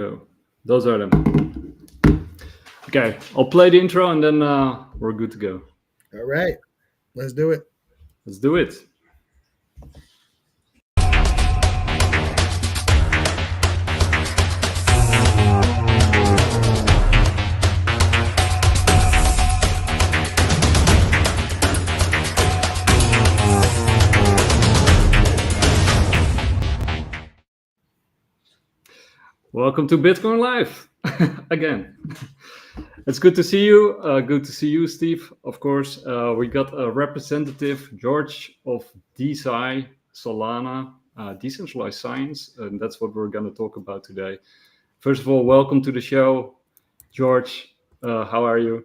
So those are them. Okay, I'll play the intro and then we're good to go. All right, let's do it. Let's do it. Welcome to Bitcoin Live again. It's good to see you. Good to see you, Steve. Of course, we got a representative, Jorge of DeSci, Solana, Decentralized Science, and that's what we're going to talk about today. First of all, welcome to the show, Jorge. How are you?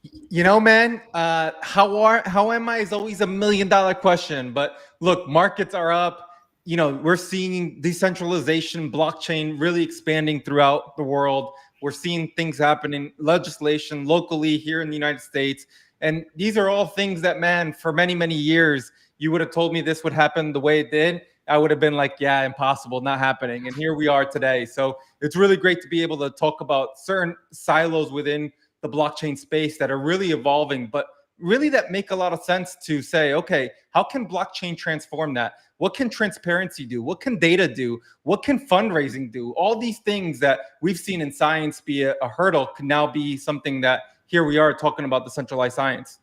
You know, man, how am I is always $1 million question. But look, markets are up. You know, we're seeing decentralization, blockchain really expanding throughout the world. We're seeing things happening, legislation locally here in the United States. And these are all things that, man, for many, many years, you would have told me this would happen the way it did. I would have been like, yeah, impossible, not happening. And here we are today. So it's really great to be able to talk about certain silos within the blockchain space that are really evolving, but really that make a lot of sense to say, okay, how can blockchain transform that? What can transparency do? What can data do? What can fundraising do? All these things that we've seen in science be a hurdle can now be something that here we are talking about decentralized science.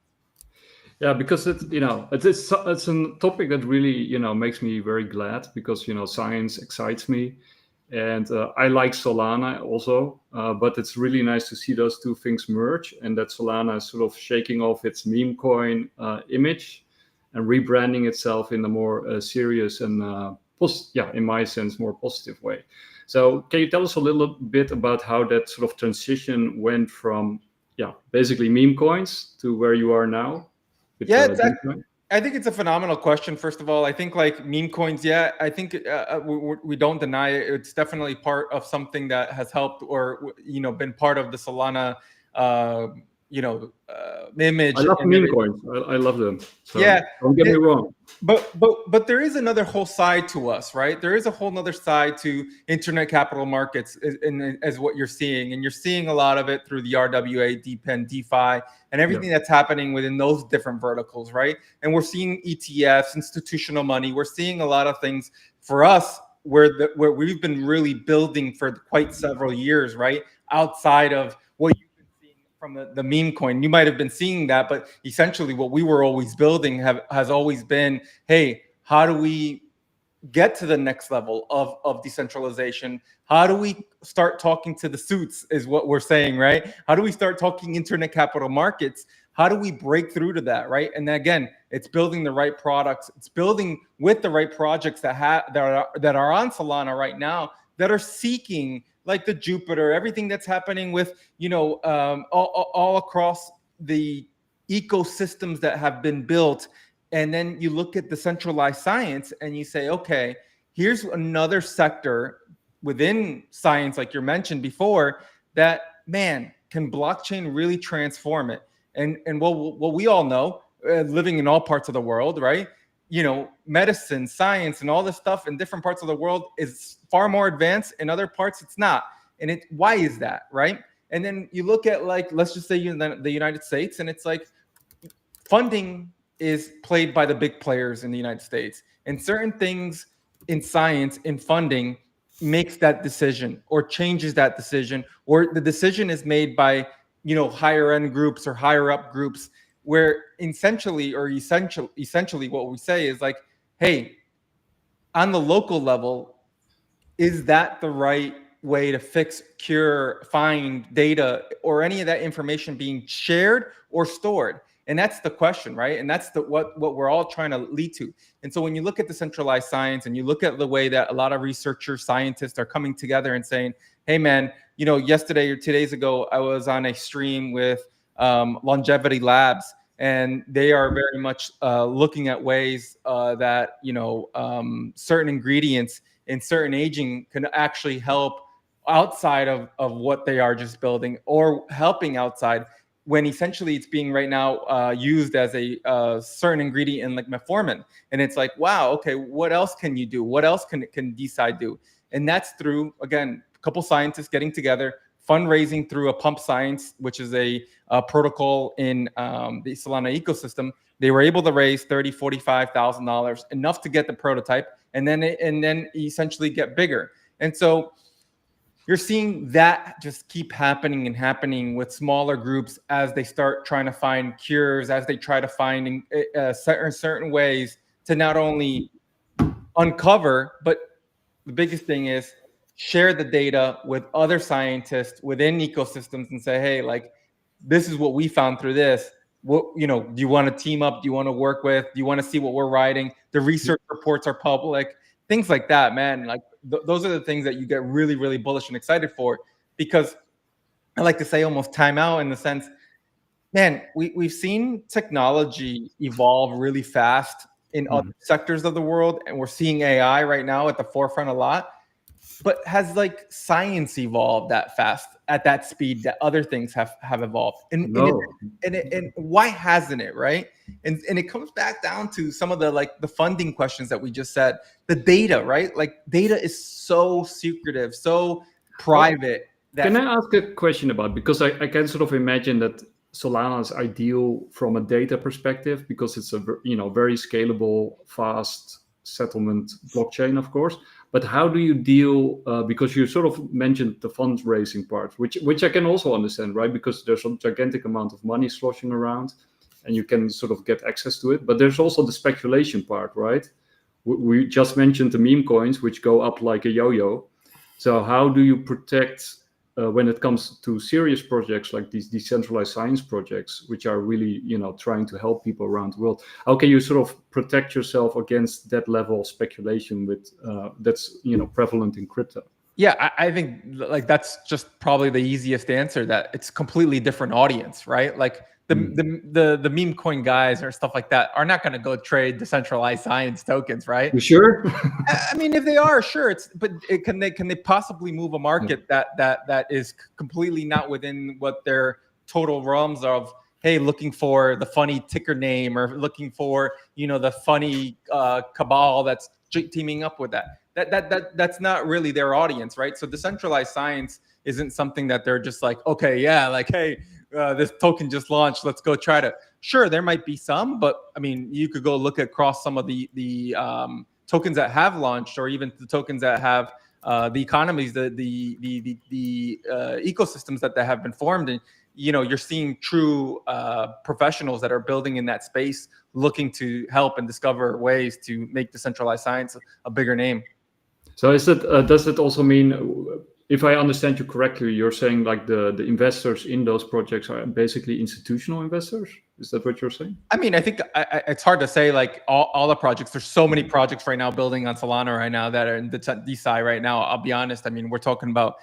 Yeah, because it's a topic that really makes me very glad because science excites me. And I like Solana also, but it's really nice to see those two things merge and that Solana is sort of shaking off its meme coin image and rebranding itself in a more serious and, in my sense, more positive way. So can you tell us a little bit about how that sort of transition went from, basically meme coins to where you are now? With, I think it's a phenomenal question. First of all, I think like meme coins, I think we don't deny it. It's definitely part of something that has helped or, been part of the Solana, image. I love meme coins. I love them. So don't get me wrong. But there is another whole side to us, right? There is a whole other side to internet capital markets as what you're seeing. And you're seeing a lot of it through the RWA, DePen, DeFi, and everything that's happening within those different verticals, right? And we're seeing ETFs, institutional money. We're seeing a lot of things for us where we've been really building for quite several years, right? Outside of what you've been seeing from the meme coin. You might have been seeing that, but essentially what we were always building has always been, hey, how do we get to the next level of decentralization? How do we start talking to the suits is what we're saying, right? How do we start talking internet capital markets? How do we break through to that, right? And again, it's building the right products. It's building with the right projects that are on Solana right now that are seeking like the Jupiter, everything that's happening with, all across the ecosystems that have been built. And then you look at decentralized science and you say, okay, here's another sector within science, like you mentioned before, that, man, can blockchain really transform it? And what we all know, living in all parts of the world, right? Medicine, science, and all this stuff in different parts of the world is far more advanced. In other parts, it's not. And why is that, right? And then you look at, like, let's just say the United States, and it's like funding is played by the big players in the United States. And certain things in science, in funding, makes that decision or changes that decision, or the decision is made by, higher end groups or higher up groups, where essentially what we say is like, hey, on the local level, is that the right way to fix, cure, find data, or any of that information being shared or stored? And that's the question, right? And that's what we're all trying to lead to. And so when you look at decentralized science and you look at the way that a lot of researchers, scientists are coming together and saying, hey, man, yesterday or 2 days ago, I was on a stream with Longevity Labs, and they are very much looking at ways that, certain ingredients in certain aging can actually help outside of what they are just building, or helping outside, when essentially it's being right now used as a certain ingredient in like metformin. And it's like, wow, okay, what else can you do? What else can DeSci do? And that's through, again, couple scientists getting together, fundraising through a Pump.Science, which is a protocol in the Solana ecosystem. They were able to raise $30,000, $45,000, enough to get the prototype, and then essentially get bigger. And so you're seeing that just keep happening and happening with smaller groups as they start trying to find cures, as they try to find certain ways to not only uncover, but the biggest thing is share the data with other scientists within ecosystems and say, hey, like, this is what we found through this. What, do you want to team up? Do you want to work with? Do you want to see what we're writing? The research reports are public, things like that, man. Like those are the things that you get really, really bullish and excited for, because I like to say almost time out in the sense, man, we've seen technology evolve really fast in other sectors of the world, and we're seeing AI right now at the forefront a lot. But has like science evolved that fast at that speed that other things have evolved? And why hasn't it, right? And it comes back down to some of the funding questions that we just said. The data, right? Like data is so secretive, so private. Can I ask a question about, because I can sort of imagine that Solana is ideal from a data perspective because it's a very scalable, fast settlement blockchain, of course. But how do you deal, because you sort of mentioned the fundraising part, which I can also understand, right? Because there's a gigantic amount of money sloshing around and you can sort of get access to it. But there's also the speculation part, right? We just mentioned the meme coins, which go up like a yo-yo. So how do you protect when it comes to serious projects like these decentralized science projects, which are really, trying to help people around the world? How can you sort of protect yourself against that level of speculation that's prevalent in crypto? Yeah, I think like that's just probably the easiest answer, that it's completely different audience, right? Like the meme coin guys or stuff like that are not going to go trade decentralized science tokens, right? You sure? I mean, if they are, sure. Can they possibly move a market that is completely not within what their total realms of, hey, looking for the funny ticker name or looking for the funny cabal that's teaming up with that. That's not really their audience, right? So decentralized science isn't something that they're just like, okay, yeah, like, hey, this token just launched, let's go try to. Sure, there might be some, but I mean, you could go look across some of the tokens that have launched, or even the tokens that have the economies, the ecosystems that have been formed, and you're seeing true professionals that are building in that space, looking to help and discover ways to make decentralized science a bigger name. So does it also mean, if I understand you correctly, you're saying like the investors in those projects are basically institutional investors? Is that what you're saying? I mean, I think it's hard to say like all the projects. There's so many projects right now building on Solana right now that are in the DeSci right now. I'll be honest. I mean, we're talking about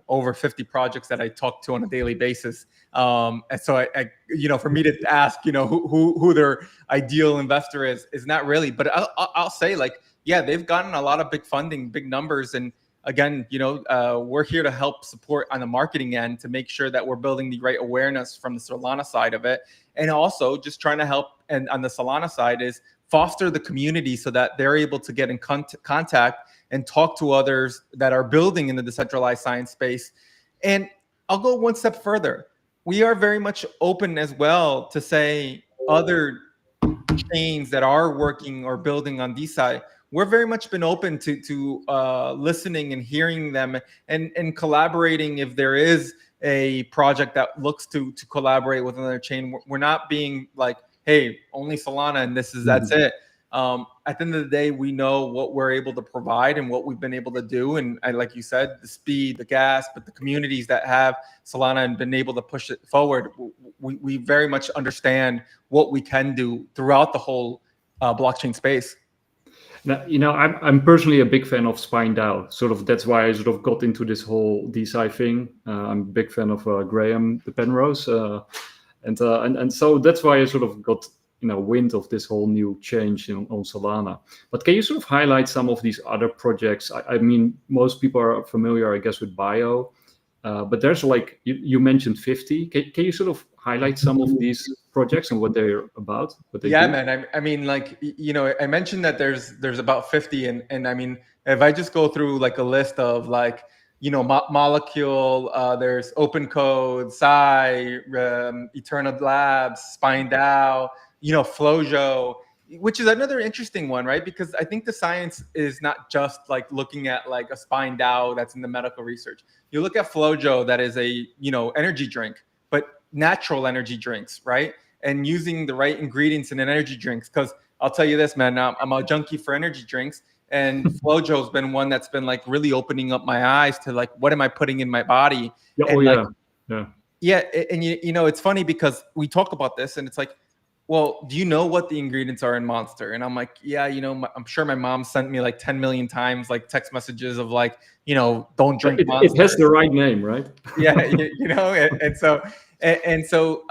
over 50 projects that I talk to on a daily basis. And so I for me to ask who their ideal investor is not really. But I'll say like, yeah, they've gotten a lot of big funding, big numbers, and again, we're here to help support on the marketing end to make sure that we're building the right awareness from the Solana side of it. And also just trying to help, and on the Solana side is foster the community so that they're able to get in contact and talk to others that are building in the decentralized science space. And I'll go one step further. We are very much open as well to say other chains that are working or building on DeSci. We're very much been open to listening and hearing them and collaborating if there is a project that looks to collaborate with another chain. We're not being like, hey, only Solana and that's it. At the end of the day, we know what we're able to provide and what we've been able to do. And like you said, the speed, the gas, but the communities that have Solana and been able to push it forward, we very much understand what we can do throughout the whole blockchain space. Now, I'm personally a big fan of Spine DAO. Sort of that's why I sort of got into this whole DeSci thing. I'm a big fan of Graham the Penrose, and so that's why I sort of got wind of this whole new change on Solana. But can you sort of highlight some of these other projects? I mean, most people are familiar, I guess, with Bio, but there's like you mentioned 50. Can you sort of highlight some of these projects and what they're about? What they do? Man. I mean, like, I mentioned that there's about 50, and I mean, if I just go through like a list of like Molecule, there's Open Code, DeSci, Eternal Labs, Spine DAO, Flojo, which is another interesting one, right? Because I think the science is not just like looking at like a Spine DAO that's in the medical research. You look at Flojo, that is a energy drink, but natural energy drinks, right? And using the right ingredients in an energy drinks. Because I'll tell you this, man, I'm a junkie for energy drinks. And Flojo's been one that's been like really opening up my eyes to like, what am I putting in my body? Yeah, and yeah. And it's funny because we talk about this and it's like, well, do you know what the ingredients are in Monster? And I'm like, yeah, I'm sure my mom sent me like 10 million times like text messages of like, don't drink Monster. It has the right name, right? Yeah, and so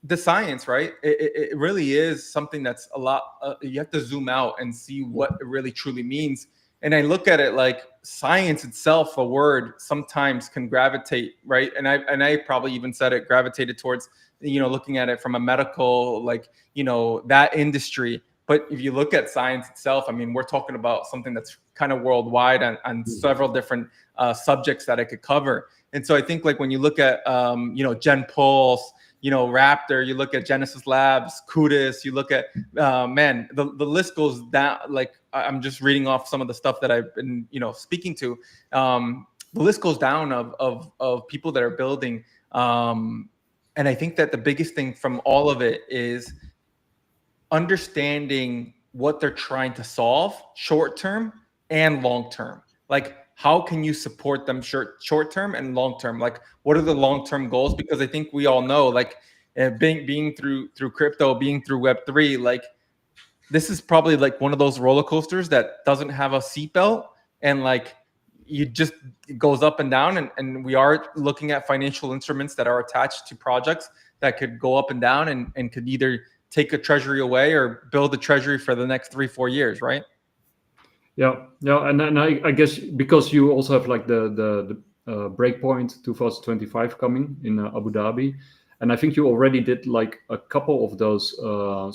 the science, right? It really is something that's a lot. You have to zoom out and see what it really truly means. And I look at it like science itself, a word sometimes can gravitate, right? And I probably even said it gravitated towards, looking at it from a medical, like, that industry. But if you look at science itself, I mean, we're talking about something that's kind of worldwide on several different subjects that it could cover. And so I think like when you look at, GenPulse, Raptor, you look at Genesis Labs, Kudus, you look at, the list goes down. Like I'm just reading off some of the stuff that I've been, speaking to. The list goes down of people that are building. And I think that the biggest thing from all of it is understanding what they're trying to solve short term and long term. Like, how can you support them short term and long term? Like, what are the long term goals? Because I think we all know, like, being through crypto, being through Web3, like, this is probably like one of those roller coasters that doesn't have a seatbelt, and like it goes up and down. And we are looking at financial instruments that are attached to projects that could go up and down and could either take a treasury away or build a treasury for the next 3-4 years, right? Yeah, and then I guess because you also have like the Breakpoint 2025 coming in Abu Dhabi, and I think you already did like a couple of those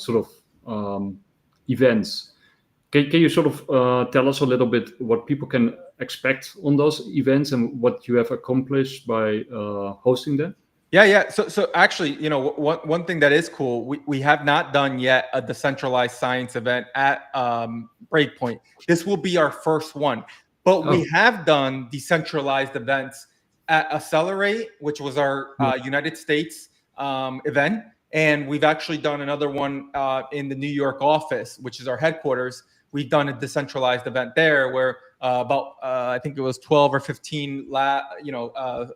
sort of events. Can you sort of tell us a little bit what people can expect on those events and what you have accomplished by hosting them? Yeah. So actually, one thing that is cool, we have not done yet a decentralized science event at Breakpoint. This will be our first one, but we have done decentralized events at Accelerate, which was our United States event. And we've actually done another one in the New York office, which is our headquarters. We've done a decentralized event there where I think it was 12 or 15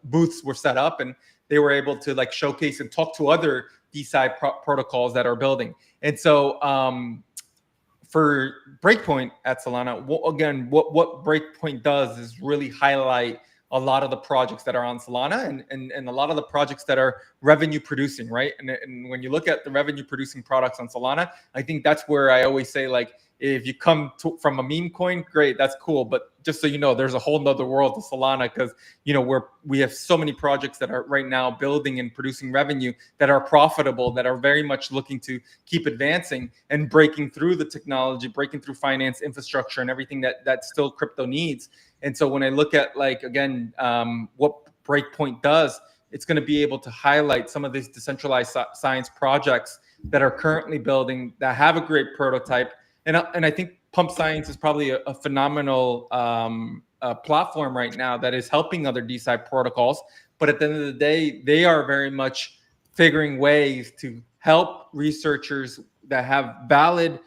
booths were set up, and they were able to like showcase and talk to other DeSci protocols that are building. And so for Breakpoint at Solana, what Breakpoint does is really highlight a lot of the projects that are on Solana and a lot of the projects that are revenue producing, right? And when you look at the revenue producing products on Solana, I think that's where I always say, like, if you come from a meme coin, great, that's cool. But just so you know, there's a whole nother world to Solana, because we have so many projects that are right now building and producing revenue that are profitable, that are very much looking to keep advancing and breaking through the technology, breaking through finance infrastructure and everything that still crypto needs. And so when I look at, like, again, what Breakpoint does, it's going to be able to highlight some of these decentralized science projects that are currently building, that have a great prototype. And I think Pump.Science is probably a phenomenal platform right now that is helping other DeSci protocols. But at the end of the day, they are very much figuring ways to help researchers that have valid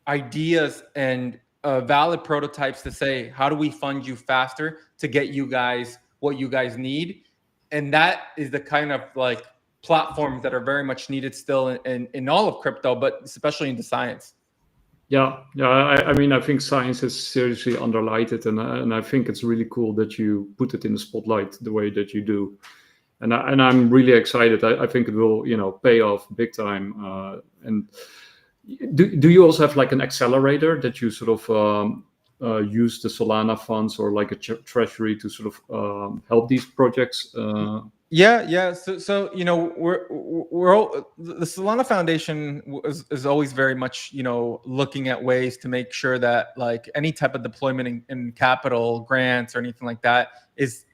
ideas and valid prototypes to say, how do we fund you faster to get you guys what you guys need? And that is the kind of like platforms that are very much needed still in all of crypto, but especially in the science. Yeah. I mean, I think science is seriously underlighted, and I think it's really cool that you put it in the spotlight the way that you do. And I'm really excited. I think it will, pay off big time. And do you also have like an accelerator that you sort of use the Solana funds or like a treasury to sort of help these projects Yeah. So we're all, the Solana Foundation is always very much looking at ways to make sure that like any type of deployment in capital grants or anything like that is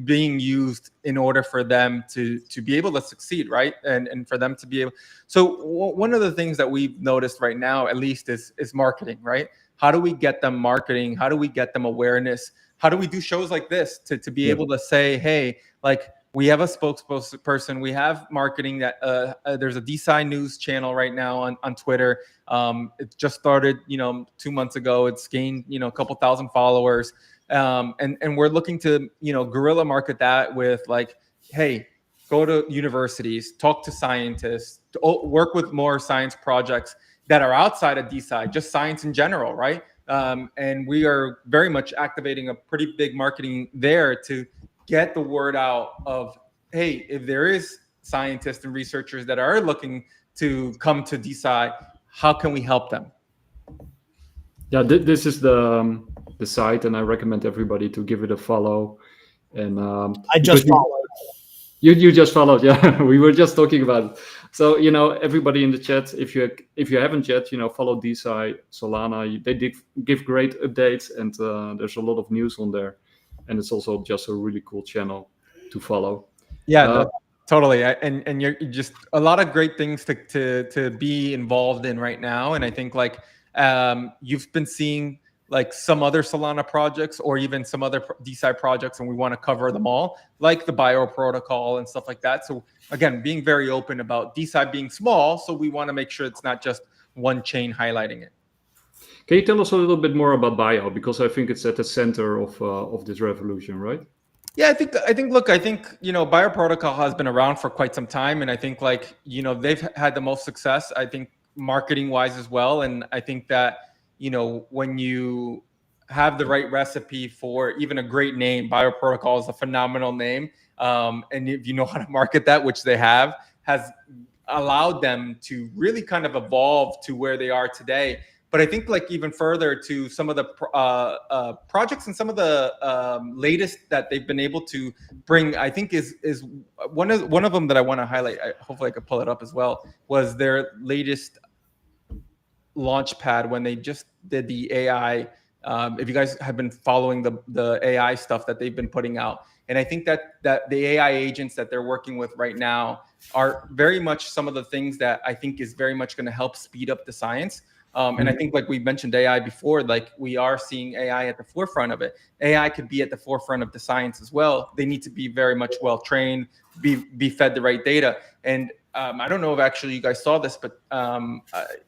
being used in order for them to be able to succeed, right? And for them to be able. So one of the things that we've noticed right now, at least, is marketing, right? How do we get them marketing? How do we get them awareness? How do we do shows like this to be able to say, hey, like, we have a spokesperson. We have marketing. That there's a DeSci news channel right now on Twitter. It just started, 2 months ago. It's gained, a couple thousand followers, and we're looking to, guerrilla market that with like, hey, go to universities, talk to scientists, work with more science projects that are outside of DeSci, just science in general, right? And we are very much activating a pretty big marketing there to get the word out of, hey, if there is scientists and researchers that are looking to come to DeSci, how can we help them? Yeah, this is the site, and I recommend everybody to give it a follow. And I just followed. You just followed, yeah. We were just talking about it. So everybody in the chat, if you haven't yet, follow DeSci, Solana. They give great updates, and there's a lot of news on there. And it's also just a really cool channel to follow. Yeah, no, totally. And you're just a lot of great things to be involved in right now. And I think like you've been seeing like some other Solana projects or even some other DeSci projects, and we want to cover them all, like the bio protocol and stuff like that. So again, being very open about DeSci being small, so we want to make sure it's not just one chain highlighting it. Can you tell us a little bit more about bio, because I think it's at the center of this revolution, right? Yeah, I think bio protocol has been around for quite some time, and I think like they've had the most success, I think, marketing wise as well. And I think that when you have the right recipe for even a great name, bio protocol is a phenomenal name, and if you know how to market that, which they have, has allowed them to really kind of evolve to where they are today. But I think like even further to some of the projects and some of the latest that they've been able to bring, I think is one of them that I want to highlight. Hopefully I could pull it up as well. Was their latest launch pad when they just did the AI. If you guys have been following the AI stuff that they've been putting out, and I think that the AI agents that they're working with right now are very much some of the things that I think is very much going to help speed up the science. And I think like we mentioned AI before, like we are seeing AI at the forefront of it. AI could be at the forefront of the science as well. They need to be very much well trained, be fed the right data. And I don't know if actually you guys saw this, but I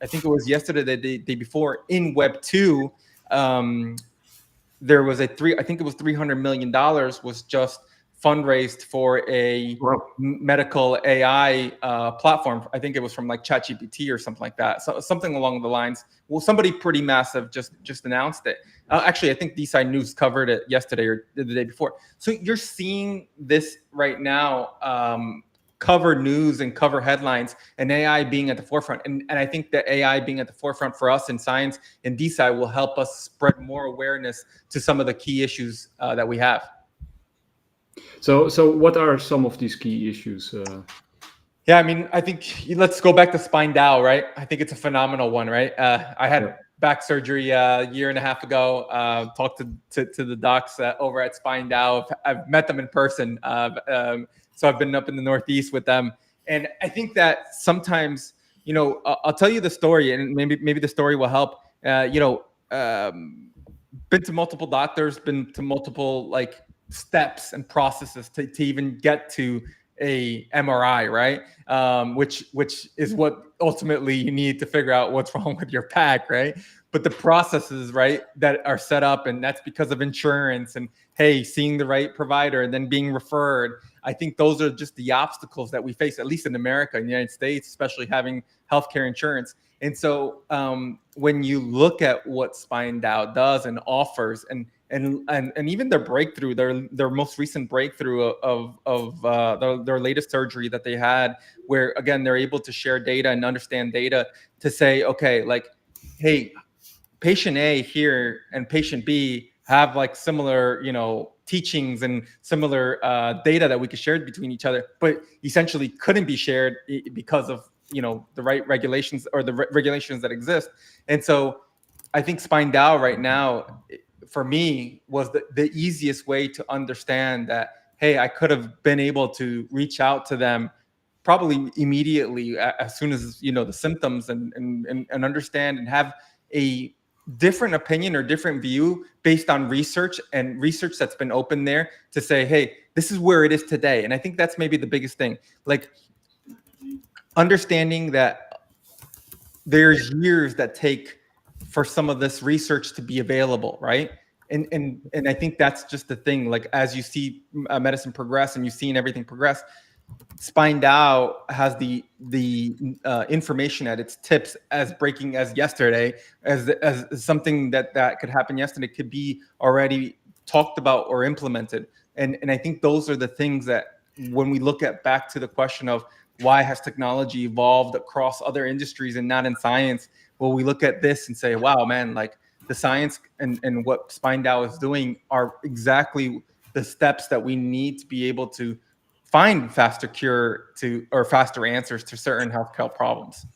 think it was yesterday, the day before, in Web 2, there was I think it was $300 million was just fundraised for a medical AI platform. I think it was from like ChatGPT or something like that. So something along the lines. Well, somebody pretty massive just announced it. Actually, I think DeSci News covered it yesterday or the day before. So you're seeing this right now, cover news and cover headlines, and AI being at the forefront. And I think that AI being at the forefront for us in science and DeSci will help us spread more awareness to some of the key issues that we have. So what are some of these key issues? Yeah, I mean, I think let's go back to Spine DAO, right? I think it's a phenomenal one, right? I had back surgery a year and a half ago. Talked to the docs over at Spine DAO. I've met them in person. So I've been up in the Northeast with them. And I think that sometimes, I'll tell you the story, and maybe the story will help. Been to multiple doctors, been to multiple like steps and processes to even get to a MRI, right? Which is what ultimately you need to figure out what's wrong with your back, right? But the processes, right, that are set up, and that's because of insurance and, hey, seeing the right provider and then being referred. I think those are just the obstacles that we face, at least in America, in the United States, especially having healthcare insurance. And so when you look at what Spine DAO does and offers, and even their breakthrough, their most recent breakthrough of their latest surgery that they had, where again they're able to share data and understand data to say, okay, like, hey, patient A here and patient B have like similar, teachings and similar data that we could share between each other, but essentially couldn't be shared because of, the right regulations or the regulations that exist. And so I think Spine DAO right now, for me, was the easiest way to understand that, hey, I could have been able to reach out to them probably immediately as soon as, the symptoms and understand and have a different opinion or different view based on research that's been open there to say, hey, this is where it is today. And I think that's maybe the biggest thing, like understanding that there's years that take for some of this research to be available, right? And I think that's just the thing. Like as you see medicine progress and you've seen everything progress, Spine DAO has the information at its tips as breaking as yesterday, as something that could happen yesterday could be already talked about or implemented. And I think those are the things that when we look at back to the question of why has technology evolved across other industries and not in science, well, we look at this and say, wow, man, like the science and what Spine DAO is doing are exactly the steps that we need to be able to find faster cure to or faster answers to certain healthcare problems.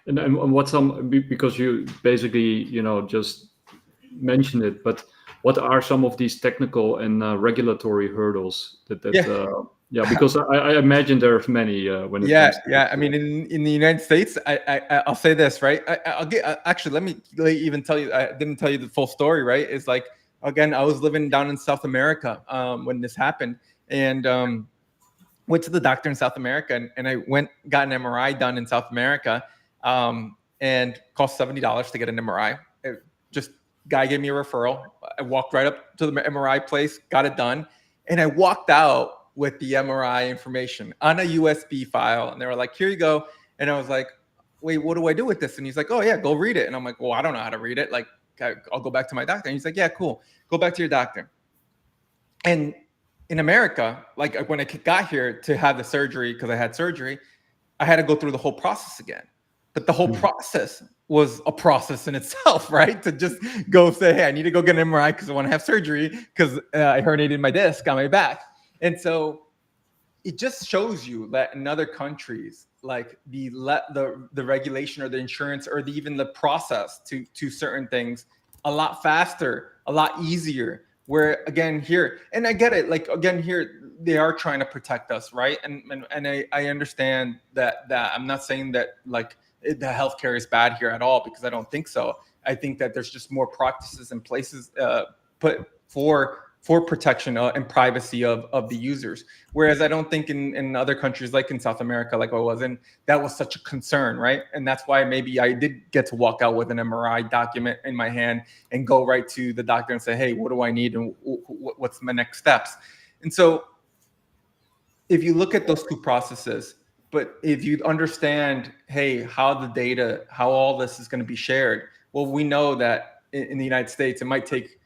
And what some, because you basically just mentioned it, but what are some of these technical and regulatory hurdles that because I imagine there's many when it comes to I mean in the United States, I'll say this, right? I'll get actually let me even tell you, I didn't tell you the full story, right? It's like, again, I was living down in South America when this happened, and went to the doctor in South America, and I got an MRI done in South America, and cost $70 to get an MRI. Guy gave me a referral. I walked right up to the MRI place, got it done, and I walked out with the MRI information on a USB file, and they were like, "Here you go." And I was like, "Wait, what do I do with this?" And he's like, "Oh yeah, go read it." And I'm like, "Well, I don't know how to read it. Like, I'll go back to my doctor." And he's like, "Yeah, cool. Go back to your doctor." And in America, like when I got here to have the surgery, because I had surgery, I had to go through the whole process again. But the whole process was a process in itself, right? To just go say, hey, I need to go get an MRI because I want to have surgery because I herniated my disc on my back. And so it just shows you that in other countries, like the regulation or the insurance or even the process to certain things a lot faster, a lot easier. Where again here, and I get it, like again here, they are trying to protect us, right? And I understand that I'm not saying that like the healthcare is bad here at all, because I don't think so. I think that there's just more practices and places put for protection and privacy of the users. Whereas I don't think in other countries, like in South America, like I was in, that was such a concern, right? And that's why maybe I did get to walk out with an MRI document in my hand and go right to the doctor and say, hey, what do I need? And what's my next steps? And so if you look at those two processes, but if you understand, hey, how the data, how all this is going to be shared, well, we know that in the United States, it might take,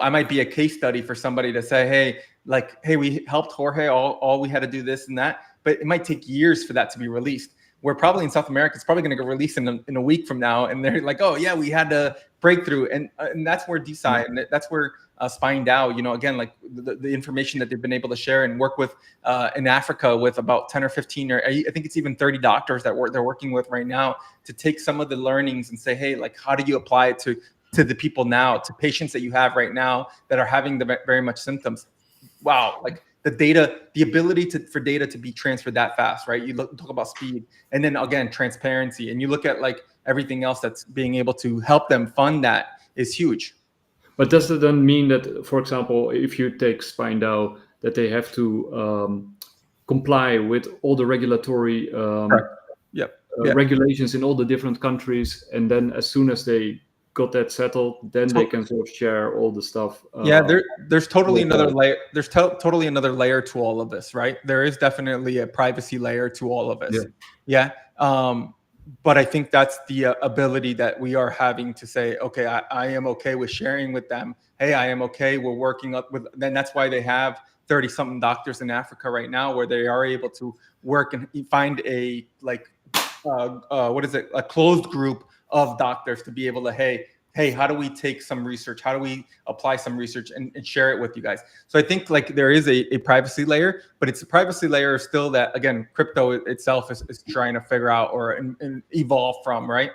I might be a case study for somebody to say, hey, we helped Jorge, all we had to do this and that, but it might take years for that to be released. Where probably in South America, it's probably going to get released in a week from now. And they're like, oh yeah, we had a breakthrough. And that's where DeSci, and that's where Spine DAO, again, like the information that they've been able to share and work with in Africa with about 10 or 15, or I think it's even 30 doctors that they're working with right now to take some of the learnings and say, hey, like, how do you apply it to the people now, to patients that you have right now that are having the very much symptoms? Wow, like the data, the ability for data to be transferred that fast, right? You talk about speed, and then again, transparency, and you look at like everything else that's being able to help them fund that is huge. But does it then mean that, for example, if you take Spine DAO, that they have to comply with all the regulatory regulations in all the different countries, and then as soon as they got that settled, then they can sort of share all the stuff? There's totally another layer. There's totally another layer to all of this, right? There is definitely a privacy layer to all of this. But I think that's the ability that we are having to say, okay, I am okay with sharing with them. Hey, I am okay. We're working up with, then that's why they have 30 something doctors in Africa right now, where they are able to work and find a a closed group of doctors to be able to, hey, hey, how do we take some research? How do we apply some research and share it with you guys? So I think like there is a privacy layer, but it's a privacy layer still that, again, crypto itself is trying to figure out or and evolve from, right?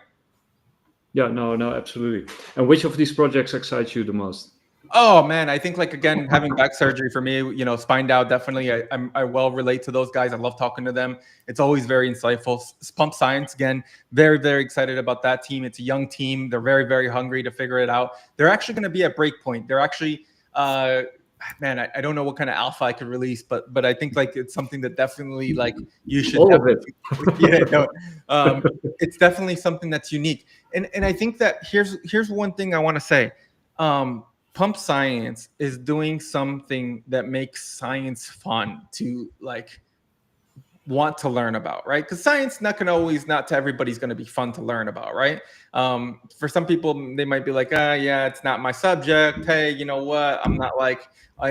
Yeah, no, absolutely. And which of these projects excites you the most? Oh man, I think like, again, having back surgery for me, Spine DAO, definitely. I well relate to those guys. I love talking to them. It's always very insightful. Pump.Science, again, very, very excited about that team. It's a young team. They're very, very hungry to figure it out. They're actually going to be at Breakpoint. They're actually, man, I don't know what kind of alpha I could release, but I think like it's something that definitely like you should. All of it. Yeah, no, it's definitely something that's unique. And I think that here's one thing I want to say. Pump.Science is doing something that makes science fun to like want to learn about, right? Because science not to everybody's going to be fun to learn about, right? For some people, they might be like, yeah, it's not my subject. Hey, you know what? I'm not like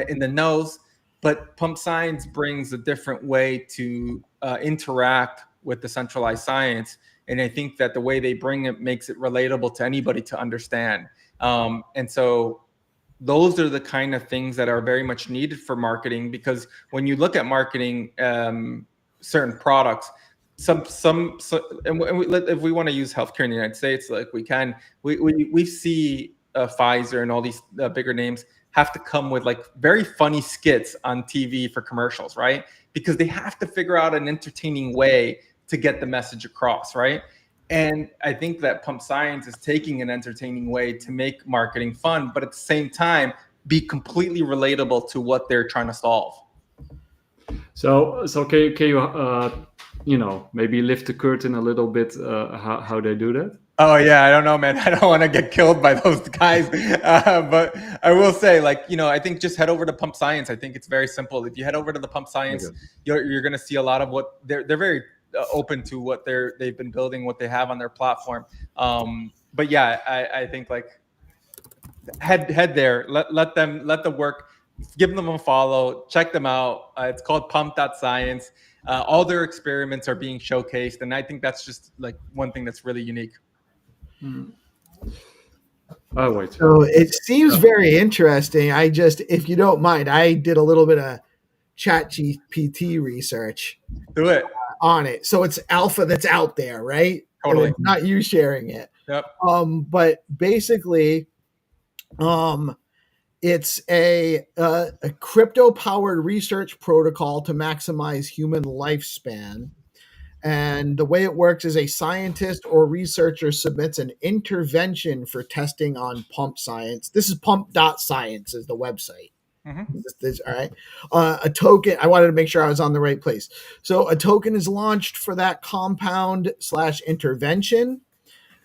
in the nose. But Pump.Science brings a different way to interact with decentralized science. And I think that the way they bring it makes it relatable to anybody to understand. And so those are the kind of things that are very much needed for marketing, because when you look at marketing certain products, if we want to use healthcare in the United States, like we see Pfizer and all these bigger names have to come with like very funny skits on TV for commercials, right? Because they have to figure out an entertaining way to get the message across, right? And I think that Pump.Science is taking an entertaining way to make marketing fun, but at the same time, be completely relatable to what they're trying to solve. So can you maybe lift the curtain a little bit how they do that? Oh yeah, I don't know, man. I don't want to get killed by those guys, but I will say, like, I think just head over to Pump.Science. I think it's very simple. If you head over to the Pump.Science, you're going to see a lot of what they're very open to what they've been building, what they have on their platform. But yeah, I think like head there, let the work, give them a follow, check them out. It's called Pump.Science. All their experiments are being showcased, and I think that's just like one thing that's really unique. Oh wait. So it seems very interesting. If you don't mind, I did a little bit of ChatGPT research. Do it. On it. So it's alpha that's out there, right? Totally. It's not you sharing it. Yep. But basically, it's a crypto-powered research protocol to maximize human lifespan. And the way it works is a scientist or researcher submits an intervention for testing on Pump.Science. This is Pump.Science is the website. Mm-hmm. All right. A token. I wanted to make sure I was on the right place. So a token is launched for that compound/intervention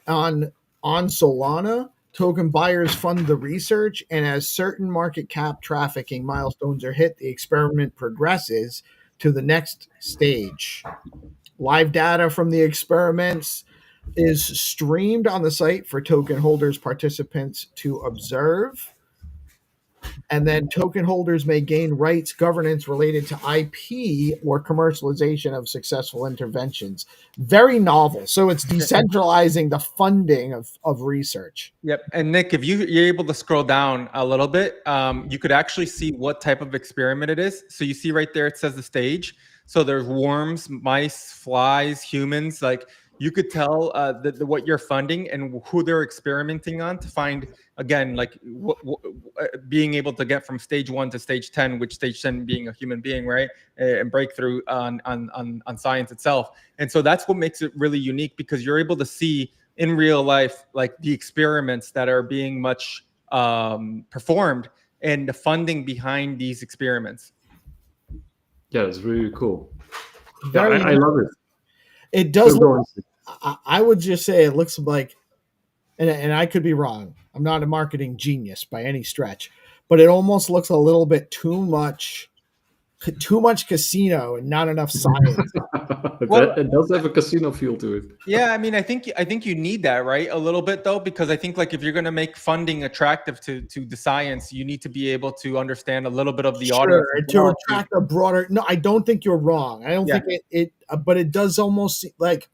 on Solana. Token buyers fund the research, and as certain market cap trafficking milestones are hit, the experiment progresses to the next stage. Live data from the experiments is streamed on the site for token holders, participants to observe. And then token holders may gain rights governance related to IP or commercialization of successful interventions. Very novel. So it's decentralizing the funding of research. Yep. And Nick, if you're able to scroll down a little bit, you could actually see what type of experiment it is. So you see right there, it says the stage. So there's worms, mice, flies, humans. Like you could tell what you're funding and who they're experimenting on to find, again, like being able to get from stage 1 to stage 10, which stage 10 being a human being, right? And breakthrough on science itself. And so that's what makes it really unique, because you're able to see in real life, like the experiments that are being much performed and the funding behind these experiments. Yeah, it's really cool. Yeah, I love it. It does look, I would just say it looks like, and I could be wrong, I'm not a marketing genius by any stretch, but it almost looks a little bit too much casino and not enough science. Well, it does have a casino feel to it. Yeah, I mean, I think you need that, right? A little bit though, because I think like if you're going to make funding attractive to the science, you need to be able to understand a little bit of the audience to attract a broader. No, I don't think you're wrong. I don't think it, but it does almost like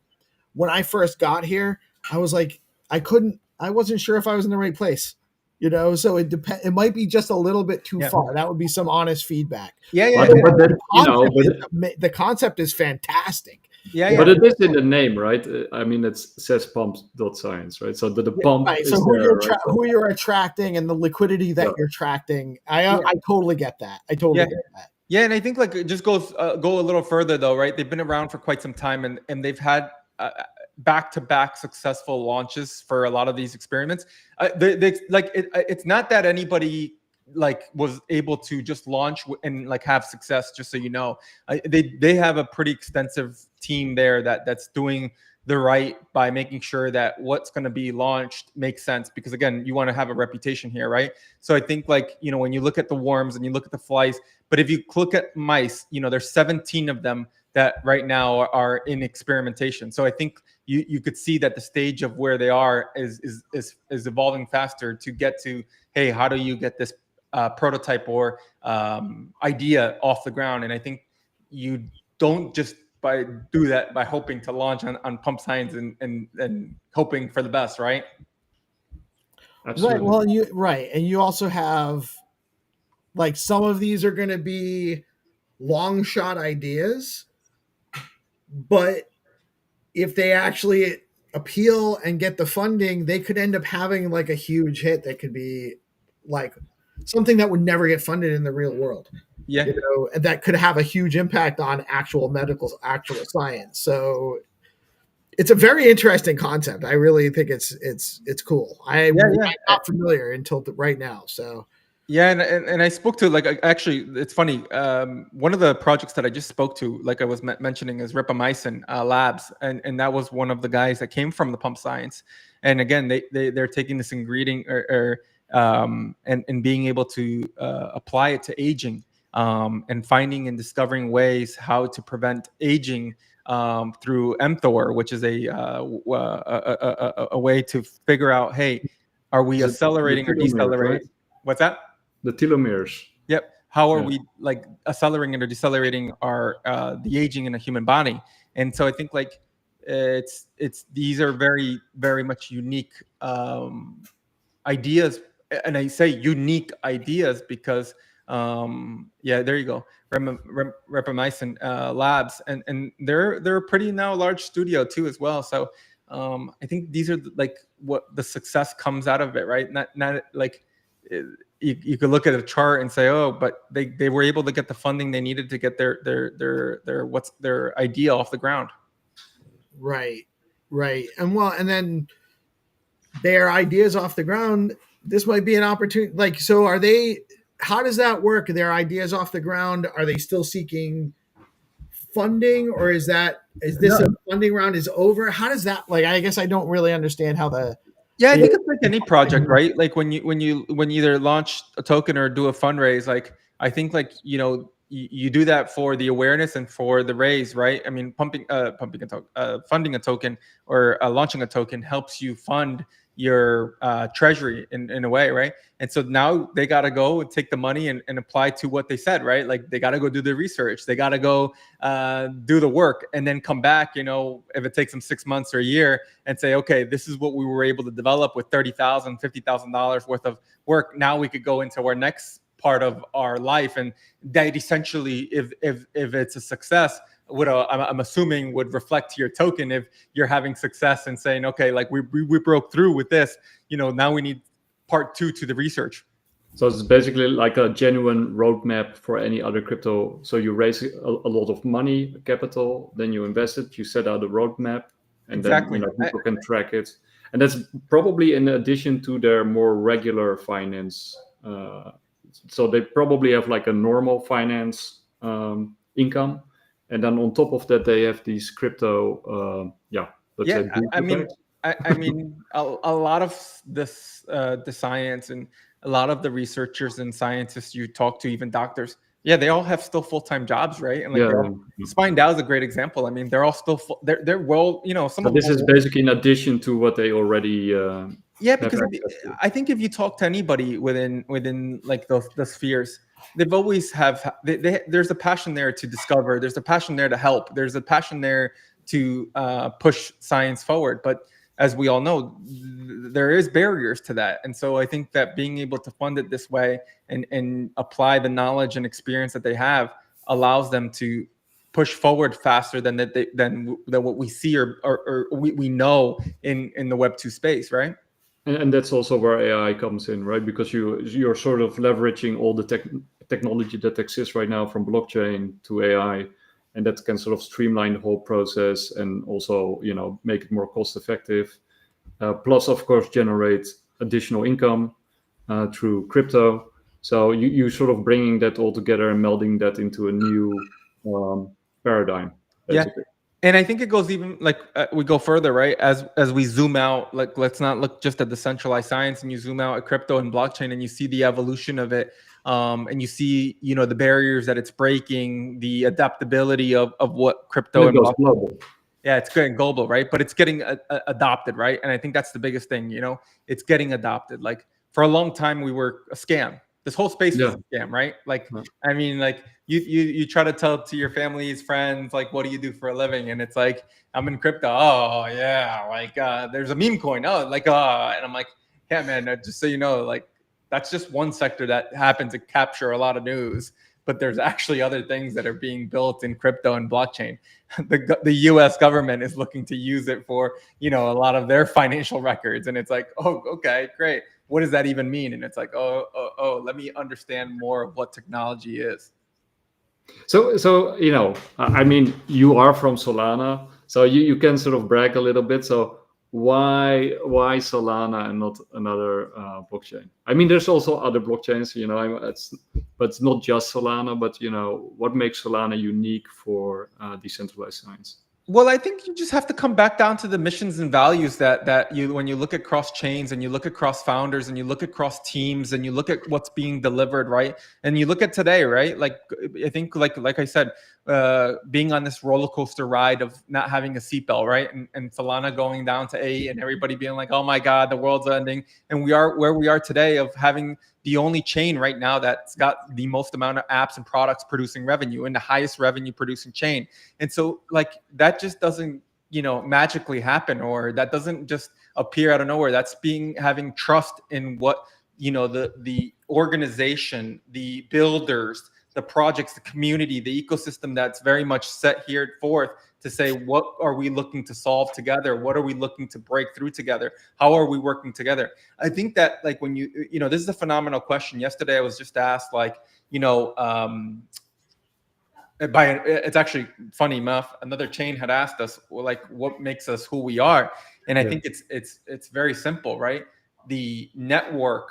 when I first got here, I was like, I couldn't I wasn't sure if I was in the right place. So it might be just a little bit too far. That would be some honest feedback. Yeah. But then, The concept is fantastic. But it is in the name, right? I mean, it says Pump.Science, right? So the pump right. is So who right? you're attracting and the liquidity that you're attracting. I totally get that. I totally get that. Yeah, and I think like it just goes go a little further though, right? They've been around for quite some time, and they've had back-to-back successful launches for a lot of these experiments. It's not that anybody like was able to just launch and like have success. Just so you know, they have a pretty extensive team there that's doing the right by making sure that what's going to be launched makes sense, because again, you want to have a reputation here, right? So I think like, when you look at the worms and you look at the flies, but if you look at mice, there's 17 of them that right now are in experimentation. So I think you could see that the stage of where they are is evolving faster to get to, hey, how do you get this prototype or idea off the ground? And I think you don't just do that by hoping to launch on Pump.Science and hoping for the best, right? Absolutely. Right. Well, and you also have like some of these are going to be long shot ideas, but if they actually appeal and get the funding, they could end up having like a huge hit that could be like something that would never get funded in the real world. Yeah. And that could have a huge impact on actual science. So it's a very interesting concept. I really think it's cool. I'm not familiar until right now. So yeah, and I spoke to actually, it's funny. One of the projects that I just spoke to, like I was mentioning, is Ripamycin Labs, and that was one of the guys that came from the Pump.Science. And again, they're taking this ingredient and being able to apply it to aging, and finding and discovering ways how to prevent aging through mTOR, which is a way to figure out, hey, are we accelerating or decelerating? Right? What's that? The telomeres. Yep. How are we like accelerating or decelerating our the aging in a human body? And so I think like it's these are very, very much unique ideas, and I say unique ideas because there you go, Ripamycin Labs, and they're a pretty now large studio too as well. So I think these are like what the success comes out of it, right? Not like. You could look at a chart and say, oh, but they were able to get the funding they needed to get their idea off the ground. Right. And then their ideas off the ground, this might be an opportunity. Like, so how does that work? Their ideas off the ground, are they still seeking funding, or is this a funding round is over? How does that, like, I guess I don't really understand how I think it's like any project, right? Like when you either launch a token or do a fundraise, like I think like you do that for the awareness and for the raise, right? I mean, funding a token or launching a token helps you fund your treasury in a way, right? And so now they got to go and take the money and apply to what they said, right? Like they got to go do the research, they got to go do the work, and then come back, if it takes them 6 months or a year, and say, okay, this is what we were able to develop with $30,000, $50,000 worth of work. Now we could go into our next part of our life, and that essentially, if it's a success, I'm assuming would reflect to your token if you're having success and saying, okay, like we broke through with this, now we need part 2 to the research. So it's basically like a genuine roadmap for any other crypto. So you raise a lot of money, capital, then you invest it, you set out a roadmap, and exactly. Then people can track it. And that's probably in addition to their more regular finance. So they probably have like a normal finance income. And then on top of that, they have these crypto, I mean, a lot of this, the science and a lot of the researchers and scientists you talk to, even doctors, they all have still full-time jobs, right? And like Spine DAO is a great example. I mean, they're all still they're well, some of this is basically in addition to what they already. Because I think if you talk to anybody within like the spheres, they've always there's a passion there to discover, there's a passion there to help, there's a passion there to push science forward. But as we all know, there is barriers to that. And so I think that being able to fund it this way and apply the knowledge and experience that they have allows them to push forward faster than what we see or we know in the Web2 space, right? And that's also where AI comes in, right? Because you're sort of leveraging all the technology that exists right now, from blockchain to AI, and that can sort of streamline the whole process and also, make it more cost effective. Plus, of course, generate additional income through crypto. So you sort of bringing that all together and melding that into a new paradigm, basically. Yeah. And I think it goes even like we go further, right? As we zoom out, like let's not look just at decentralized science, and you zoom out at crypto and blockchain, and you see the evolution of it, and you see the barriers that it's breaking, the adaptability of what crypto and it goes blockchain. global. Yeah, it's getting global, right? But it's getting adopted, right? And I think that's the biggest thing. It's getting adopted. Like for a long time, we were a scam. This whole space was a scam, right? Like, I mean, like you try to tell to your family's friends, like, what do you do for a living? And it's like, I'm in crypto. Oh yeah, like there's a meme coin. Oh, like and I'm like, yeah, man. Just so you know, like that's just one sector that happens to capture a lot of news. But there's actually other things that are being built in crypto and blockchain. The U.S. government is looking to use it for a lot of their financial records, and it's like, oh, okay, great. What does that even mean? And it's like, oh, let me understand more of what technology is. So I mean, you are from Solana, so you can sort of brag a little bit. So why Solana and not another blockchain? I mean, there's also other blockchains, but it's not just Solana. But what makes Solana unique for decentralized science? Well, I think you just have to come back down to the missions and values that you, when you look at cross chains and you look at cross founders and you look at cross teams and you look at what's being delivered, right? And you look at today, right? Like I think, like I said, being on this roller coaster ride of not having a seatbelt, right? And Solana going down to 8 and everybody being like, oh my God, the world's ending. And we are where we are today of having the only chain right now that's got the most amount of apps and products producing revenue and the highest revenue producing chain. And so like that just doesn't, magically happen, or that doesn't just appear out of nowhere. That's having trust in what, the organization, the builders, the projects, the community, the ecosystem that's very much set here forth to say, what are we looking to solve together? What are we looking to break through together? How are we working together? I think that like when this is a phenomenal question. Yesterday I was just asked it's actually funny enough, another chain had asked us, well, like, what makes us who we are? And I think it's very simple, right? The network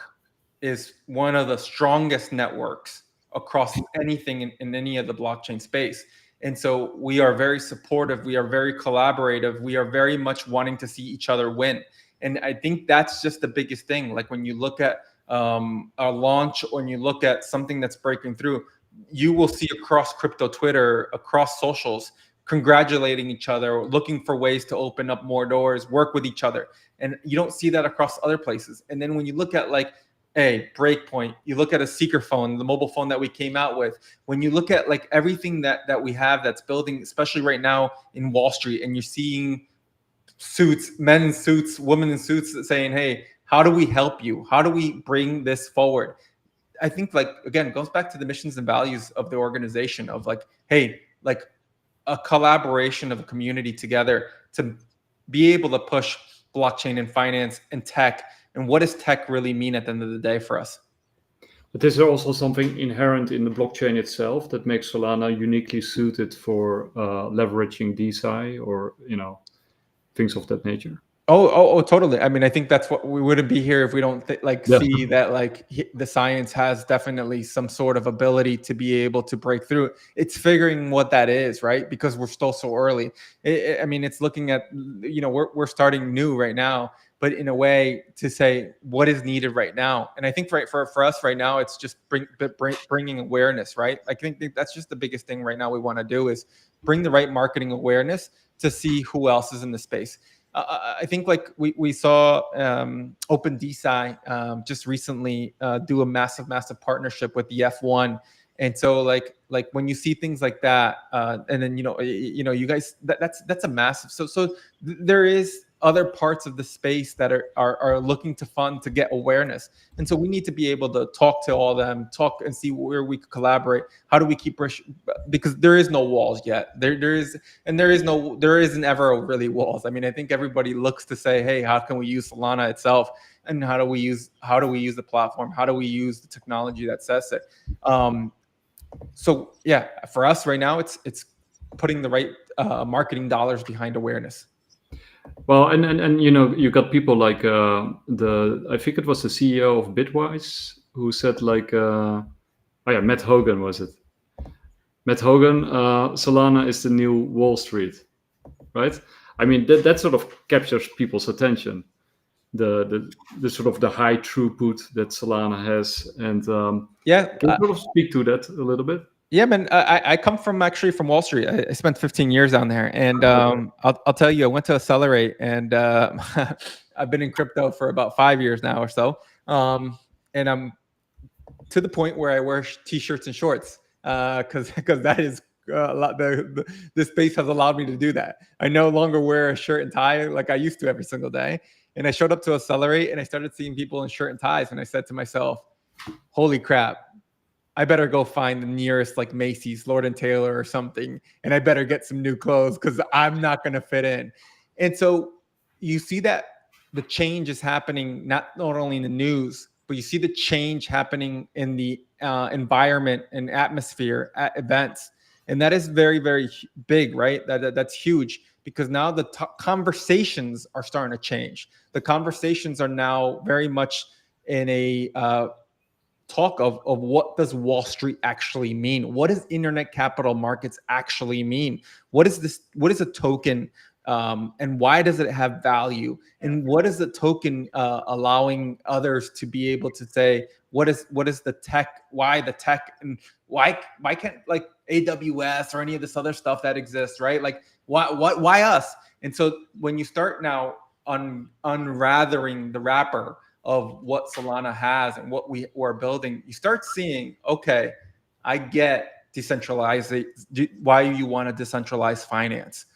is one of the strongest networks across anything in any of the blockchain space. And so we are very supportive. We are very collaborative. We are very much wanting to see each other win. And I think that's just the biggest thing. Like when you look at a launch, or when you look at something that's breaking through, you will see across crypto Twitter, across socials, congratulating each other, looking for ways to open up more doors, work with each other. And you don't see that across other places. And then when you look at like, Breakpoint, you look at a seeker phone, the mobile phone that we came out with, when you look at like everything that we have that's building, especially right now in Wall Street, and you're seeing suits, men in suits, women in suits saying, hey, how do we help you? How do we bring this forward? I think like, again, it goes back to the missions and values of the organization of like, hey, like a collaboration of a community together to be able to push blockchain and finance and tech. And what does tech really mean at the end of the day for us? But is there also something inherent in the blockchain itself that makes Solana uniquely suited for leveraging DeSci or, things of that nature? Oh, totally. I mean, I think that's what we wouldn't be here if we don't see that like the science has definitely some sort of ability to be able to break through. It's figuring what that is, right? Because we're still so early. I mean, it's looking at, we're starting new right now, but in a way to say what is needed right now. And I think for us right now, it's just bringing awareness, right? I think that's just the biggest thing right now we want to do is bring the right marketing awareness to see who else is in the space. I think like we saw Open DeSci just recently do a massive partnership with the F1, and so like when you see things like that, and then you guys that's a massive. So there is other parts of the space that are looking to fund to get awareness. And so we need to be able to talk to all of them, talk and see where we could collaborate. How do we keep, because there is no walls yet. There isn't ever really walls. I mean, I think everybody looks to say, hey, how can we use Solana itself? And how do we use the platform? How do we use the technology that says it? So yeah, for us right now, it's putting the right marketing dollars behind awareness. Well, and you got people like I think it was the CEO of Bitwise who said like, Matt Hougan was it? Matt Hougan, Solana is the new Wall Street, right? I mean that sort of captures people's attention. The sort of the high throughput that Solana has, and can you sort of speak to that a little bit? Yeah, man. I come from Wall Street. I spent 15 years down there, and I'll tell you, I went to Accelerate, and I've been in crypto for about 5 years now or so, and I'm to the point where I wear t-shirts and shorts because that is a lot. The space has allowed me to do that. I no longer wear a shirt and tie like I used to every single day. And I showed up to Accelerate, and I started seeing people in shirt and ties, and I said to myself, "Holy crap! I better go find the nearest like Macy's, Lord & Taylor or something, and I better get some new clothes because I'm not going to fit in." And so you see that the change is happening not only in the news, but you see the change happening in the environment and atmosphere at events. And that is very, very big, right? That's huge, because now the conversations are starting to change. The conversations are now very much in a talk of what does Wall Street actually mean? What does internet capital markets actually mean? What is this? What is a token? And why does it have value? And what is the token allowing others to be able to say, what is the tech? Why the tech? And why can't like AWS or any of this other stuff that exists, right? Like why us? And so when you start now unraveling the wrapper of what Solana has and what we are building, you start seeing, okay, I get decentralizing. Why you want to decentralize finance?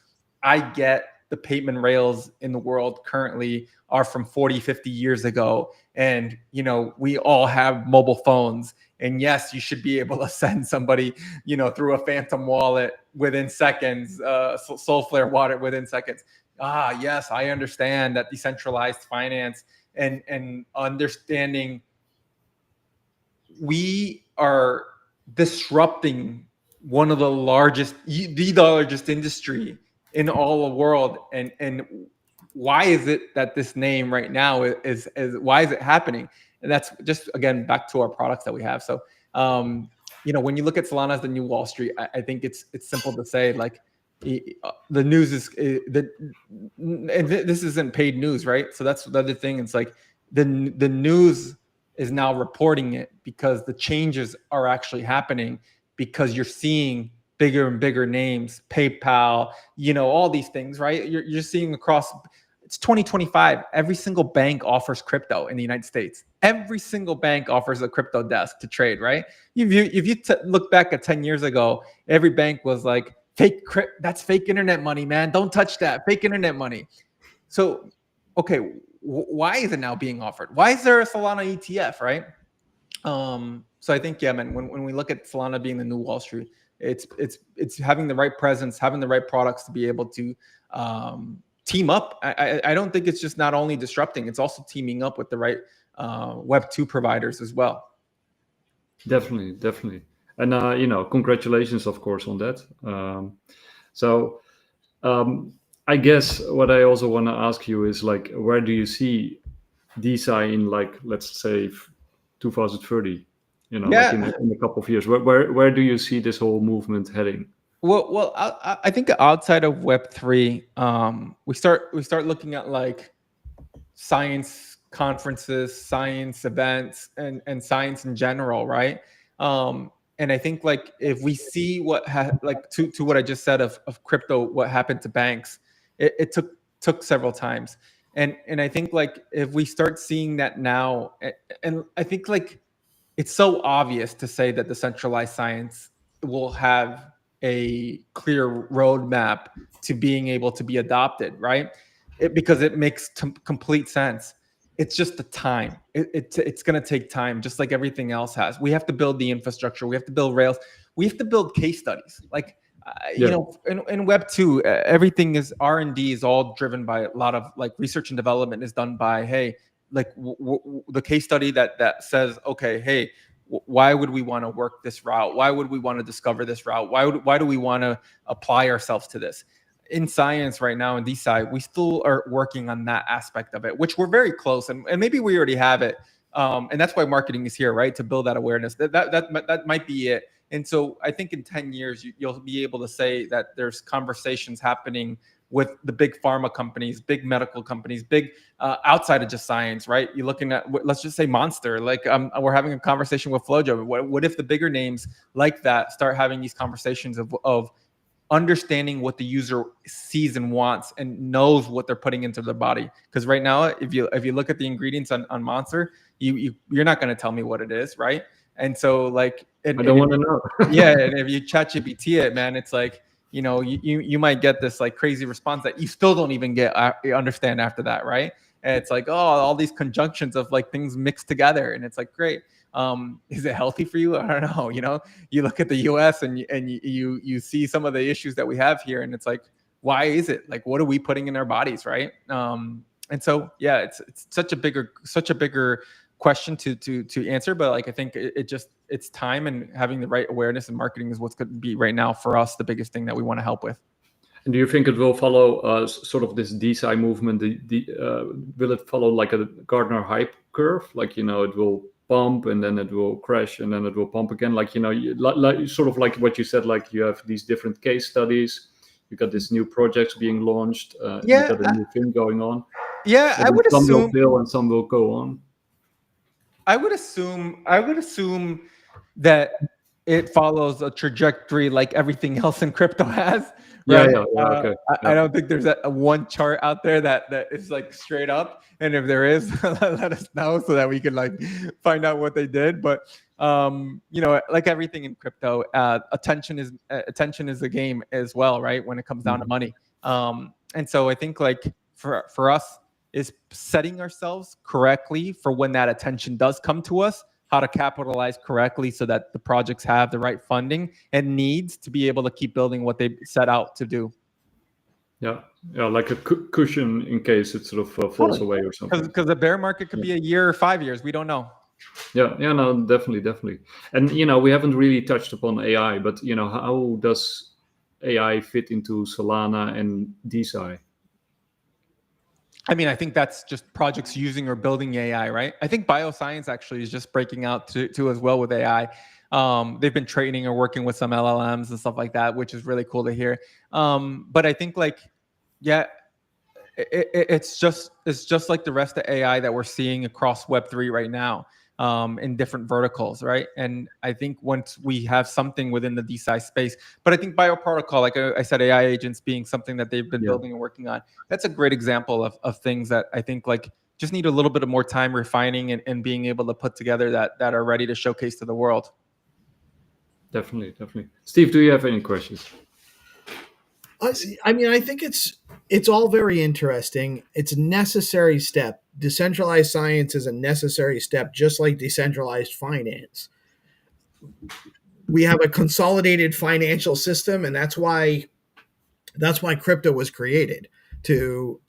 I get the payment rails in the world currently are from 40, 50 years ago. And, we all have mobile phones. And yes, you should be able to send somebody, through a Phantom wallet within seconds, Soulflare wallet within seconds. Yes, I understand that decentralized finance and understanding we are disrupting one of the largest industry in all the world. And why is it that this name right now is why is it happening? And that's just, again, back to our products that we have. So, when you look at Solana as the new Wall Street, I think it's simple to say, like, the news is and this isn't paid news, right? So that's the other thing. It's like the news is now reporting it because the changes are actually happening, because you're seeing bigger and bigger names, PayPal, all these things, right? You're seeing across. It's 2025. Every single bank offers crypto in the United States. Every single bank offers a crypto desk to trade, right? If you look back at 10 years ago, every bank was like, that's fake internet money, man. Don't touch that. Fake internet money. So, okay, why is it now being offered? Why is there a Solana ETF, right? So I think, yeah, man, when we look at Solana being the new Wall Street, it's having the right presence, having the right products to be able to team up. I don't think it's just not only disrupting, it's also teaming up with the right Web2 providers as well. Definitely. And, congratulations, of course, on that. I guess what I also want to ask you is, like, where do you see DeSci in, like, let's say 2030? Like in a couple of years, where do you see this whole movement heading? Well, I think outside of Web3, we start looking at like science conferences, science events, and science in general, right? And I think, like, if we see what to what I just said of crypto, what happened to banks, it took several times, and I think, like, if we start seeing that now, and I think, like, it's so obvious to say that decentralized science will have a clear roadmap to being able to be adopted, right? because it makes complete sense. It's just the time. It's going to take time, just like everything else has. We have to build the infrastructure. We have to build rails. We have to build case studies. Like, you know, in Web 2, everything is R&D is all driven by a lot of like research and development is done by, hey, like the case study that says, okay, hey, why would we want to work this route? Why would we want to discover this route? Why do we want to apply ourselves to this? In science right now in DeSci, we still are working on that aspect of it, which we're very close, and maybe we already have it. And that's why marketing is here, right? To build that awareness. That might be it. And so I think in 10 years, you'll be able to say that there's conversations happening with the big pharma companies, big medical companies, big outside of just science, right? You're looking at, let's just say Monster, like we're having a conversation with Flojo. What if the bigger names like that start having these conversations of understanding what the user sees and wants and knows what they're putting into their body? Because right now, if you look at the ingredients on Monster, you're not going to tell me what it is, right? And so like, I don't want to know. Yeah, and if you ChatGPT it, man, it's like, you know, you might get this like crazy response that you still don't even understand after that, right? And it's like, oh, all these conjunctions of like things mixed together, and it's like, great. Is it healthy for you? I don't know. You know, you look at the U.S. and you see some of the issues that we have here, and it's like, why is it? Like, what are we putting in our bodies, right? And so, yeah, it's such a bigger question to answer, but like I think it's time, and having the right awareness and marketing is what's going to be right now for us the biggest thing that we want to help with. And do you think it will follow sort of this DeSci movement? Will it follow like a Gardner hype curve? Like, you know, it will pump and then it will crash and then it will pump again. Like, you know, like sort of like what you said, like you have these different case studies. You got this new projects being launched. You got a new thing going on. Yeah, I would assume some will fail and some will go on. I would assume that it follows a trajectory like everything else in crypto has. Right? Okay. I don't think there's a one chart out there that is like straight up. And if there is, let us know so that we can like find out what they did. But you know, like everything in crypto, attention is a game as well, right? When it comes down to money. And so I think like for us, is setting ourselves correctly for when that attention does come to us, how to capitalize correctly so that the projects have the right funding and needs to be able to keep building what they set out to do. Yeah, like a cushion in case it sort of falls away or something. Because the bear market could be a year or 5 years. We don't know. Yeah, no, definitely. And, you know, we haven't really touched upon AI, but, you know, how does AI fit into Solana and DeSci? I mean, I think that's just projects using or building AI, right? I think bioscience actually is just breaking out to as well with AI. They've been training or working with some LLMs and stuff like that, which is really cool to hear. But I think like, yeah, it's just like the rest of AI that we're seeing across Web3 right now. In different verticals, right? And I think once we have something within the DeSci space, but I think bioprotocol, like I said, AI agents being something that they've been building and working on, that's a great example of things that I think like just need a little bit of more time refining and being able to put together that are ready to showcase to the world. Definitely. Steve, do you have any questions? I mean, I think it's all very interesting. It's a necessary step. Decentralized science is a necessary step, just like decentralized finance. We have a consolidated financial system, and that's why crypto was created to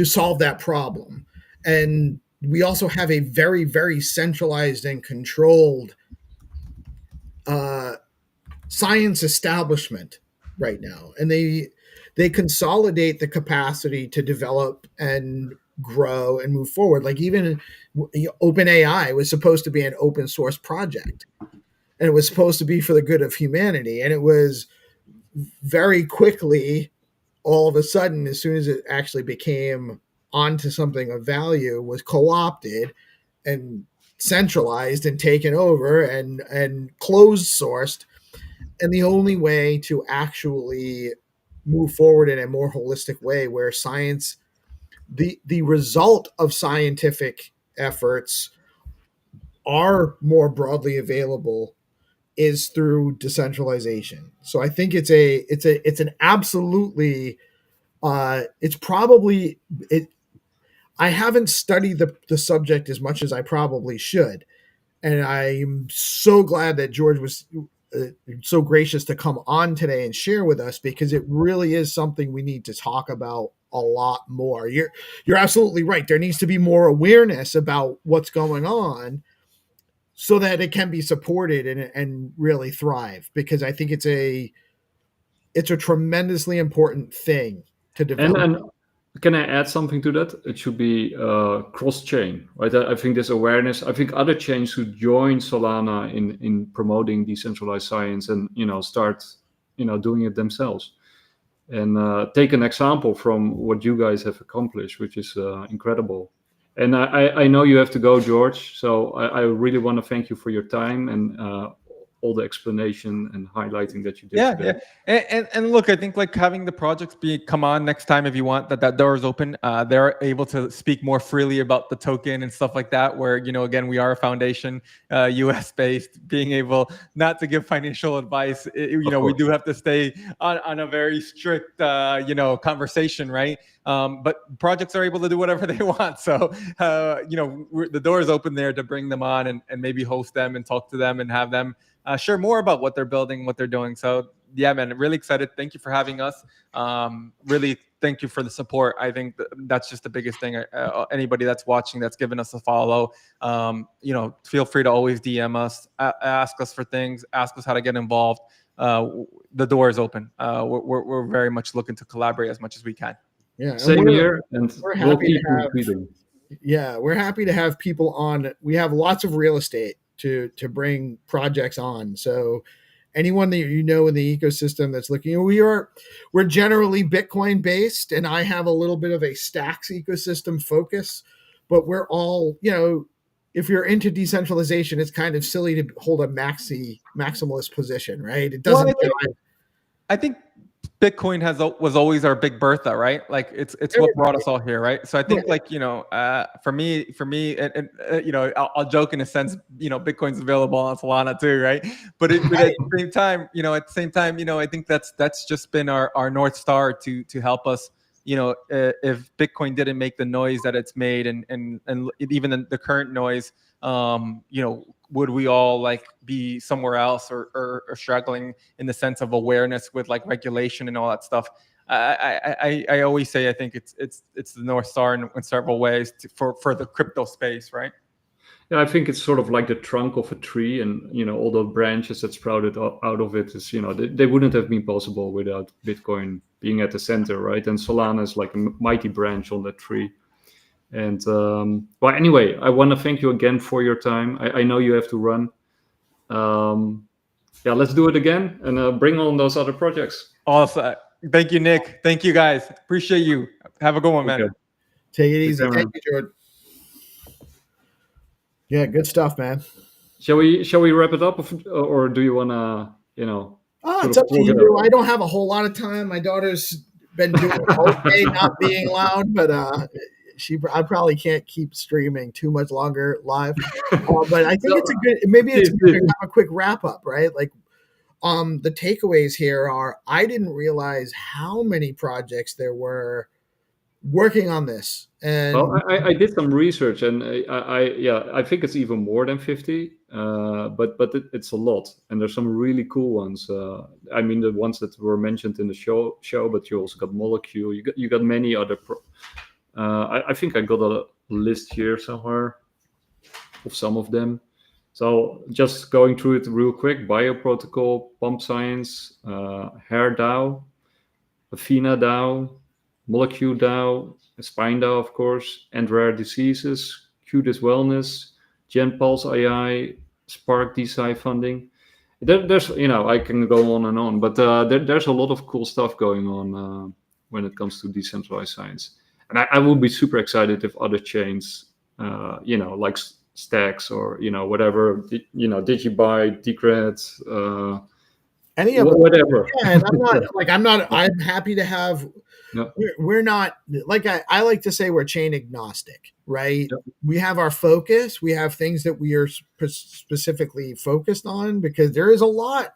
solve that problem. And we also have a very, very centralized and controlled science establishment right now, and they consolidate the capacity to develop and grow and move forward. Like even OpenAI was supposed to be an open source project, and it was supposed to be for the good of humanity, and it was very quickly, all of a sudden, as soon as it actually became onto something of value, was co-opted and centralized and taken over and closed sourced. And the only way to actually move forward in a more holistic way, where science, the result of scientific efforts are more broadly available, is through decentralization. So I think it's an absolutely It's probably it. I haven't studied the subject as much as I probably should, and I'm so glad that George was so gracious to come on today and share with us, because it really is something we need to talk about a lot more. You're absolutely right. There needs to be more awareness about what's going on so that it can be supported and really thrive, because I think it's a tremendously important thing to develop. And can I add something to that? It should be cross-chain, right? I think this awareness. I think other chains should join Solana in promoting decentralized science, and start doing it themselves. And take an example from what you guys have accomplished, which is incredible. And I know you have to go, George. So I really want to thank you for your time and all the explanation and highlighting that you did today. And look, I think like having the projects come on next time if you want, that door is open. They're able to speak more freely about the token and stuff like that, where again, we are a foundation, US based, being able not to give financial advice. We do have to stay on a very strict conversation, right? But projects are able to do whatever they want. So the door is open there to bring them on and maybe host them and talk to them and have them share more about what they're building, what they're doing. So yeah, man, really excited. Thank you for having us. Really, thank you for the support. I think that's just the biggest thing. Anybody that's watching, that's given us a follow, feel free to always DM us, ask us for things, ask us how to get involved. The door is open. We're very much looking to collaborate as much as we can. Yeah, same here, and we'll keep increasing. Yeah, we're happy to have people on. We have lots of real estate to bring projects on. So anyone that in the ecosystem that's looking, we're generally Bitcoin based, and I have a little bit of a Stacks ecosystem focus, but we're all, if you're into decentralization, it's kind of silly to hold a maximalist position, right? It doesn't. Well, I think Bitcoin was always our big Bertha, right? Like it's what brought us all here, right? So I think for me, and I'll joke in a sense, Bitcoin's available on Solana too, right? But at the same time, I think that's just been our North Star to help us. If Bitcoin didn't make the noise that it's made, and even the current noise, would we all be somewhere else or struggling in the sense of awareness with regulation and all that stuff? I always say I think it's the North Star in several ways for the crypto space, right? Yeah, I think it's sort of like the trunk of a tree, and all the branches that sprouted out of it is they wouldn't have been possible without Bitcoin being at the center, right? And Solana is like a mighty branch on that tree. And well, anyway, I want to thank you again for your time. I know you have to run. Yeah, let's do it again and bring on those other projects. Awesome. Thank you, Nick. Thank you, guys. Appreciate you. Have a good one, man. Take it easy. Thank you, Jordan. Yeah, good stuff, man. Shall we wrap it up, or do you want to, Oh, it's up to you. I don't have a whole lot of time. My daughter's been doing okay, not being loud, but I probably can't keep streaming too much longer live. But I think it's good to have a quick wrap up, right? Like, the takeaways here are: I didn't realize how many projects there were working on this. And well, I did some research, and I think it's even more than 50, but it's a lot, and there's some really cool ones. I mean, the ones that were mentioned in the show, but you also got Molecule. You got many other. I think I got a list here somewhere of some of them. So just going through it real quick: Bioprotocol, Pump.Science, Hair DAO, Athena DAO, Molecule DAO, Spine DAO, of course, and Rare Diseases, Qdis Wellness, GenPulse AI, Spark DeSci funding. There's, I can go on and on, but there's a lot of cool stuff going on when it comes to decentralized science. And I would be super excited if other chains, like Stacks or, whatever, DigiBuy, Decred, any of whatever. Yeah, and I'm happy to have. Yep. We're not I like to say we're chain agnostic, right? Yep. We have our focus. We have things that we are specifically focused on, because there is a lot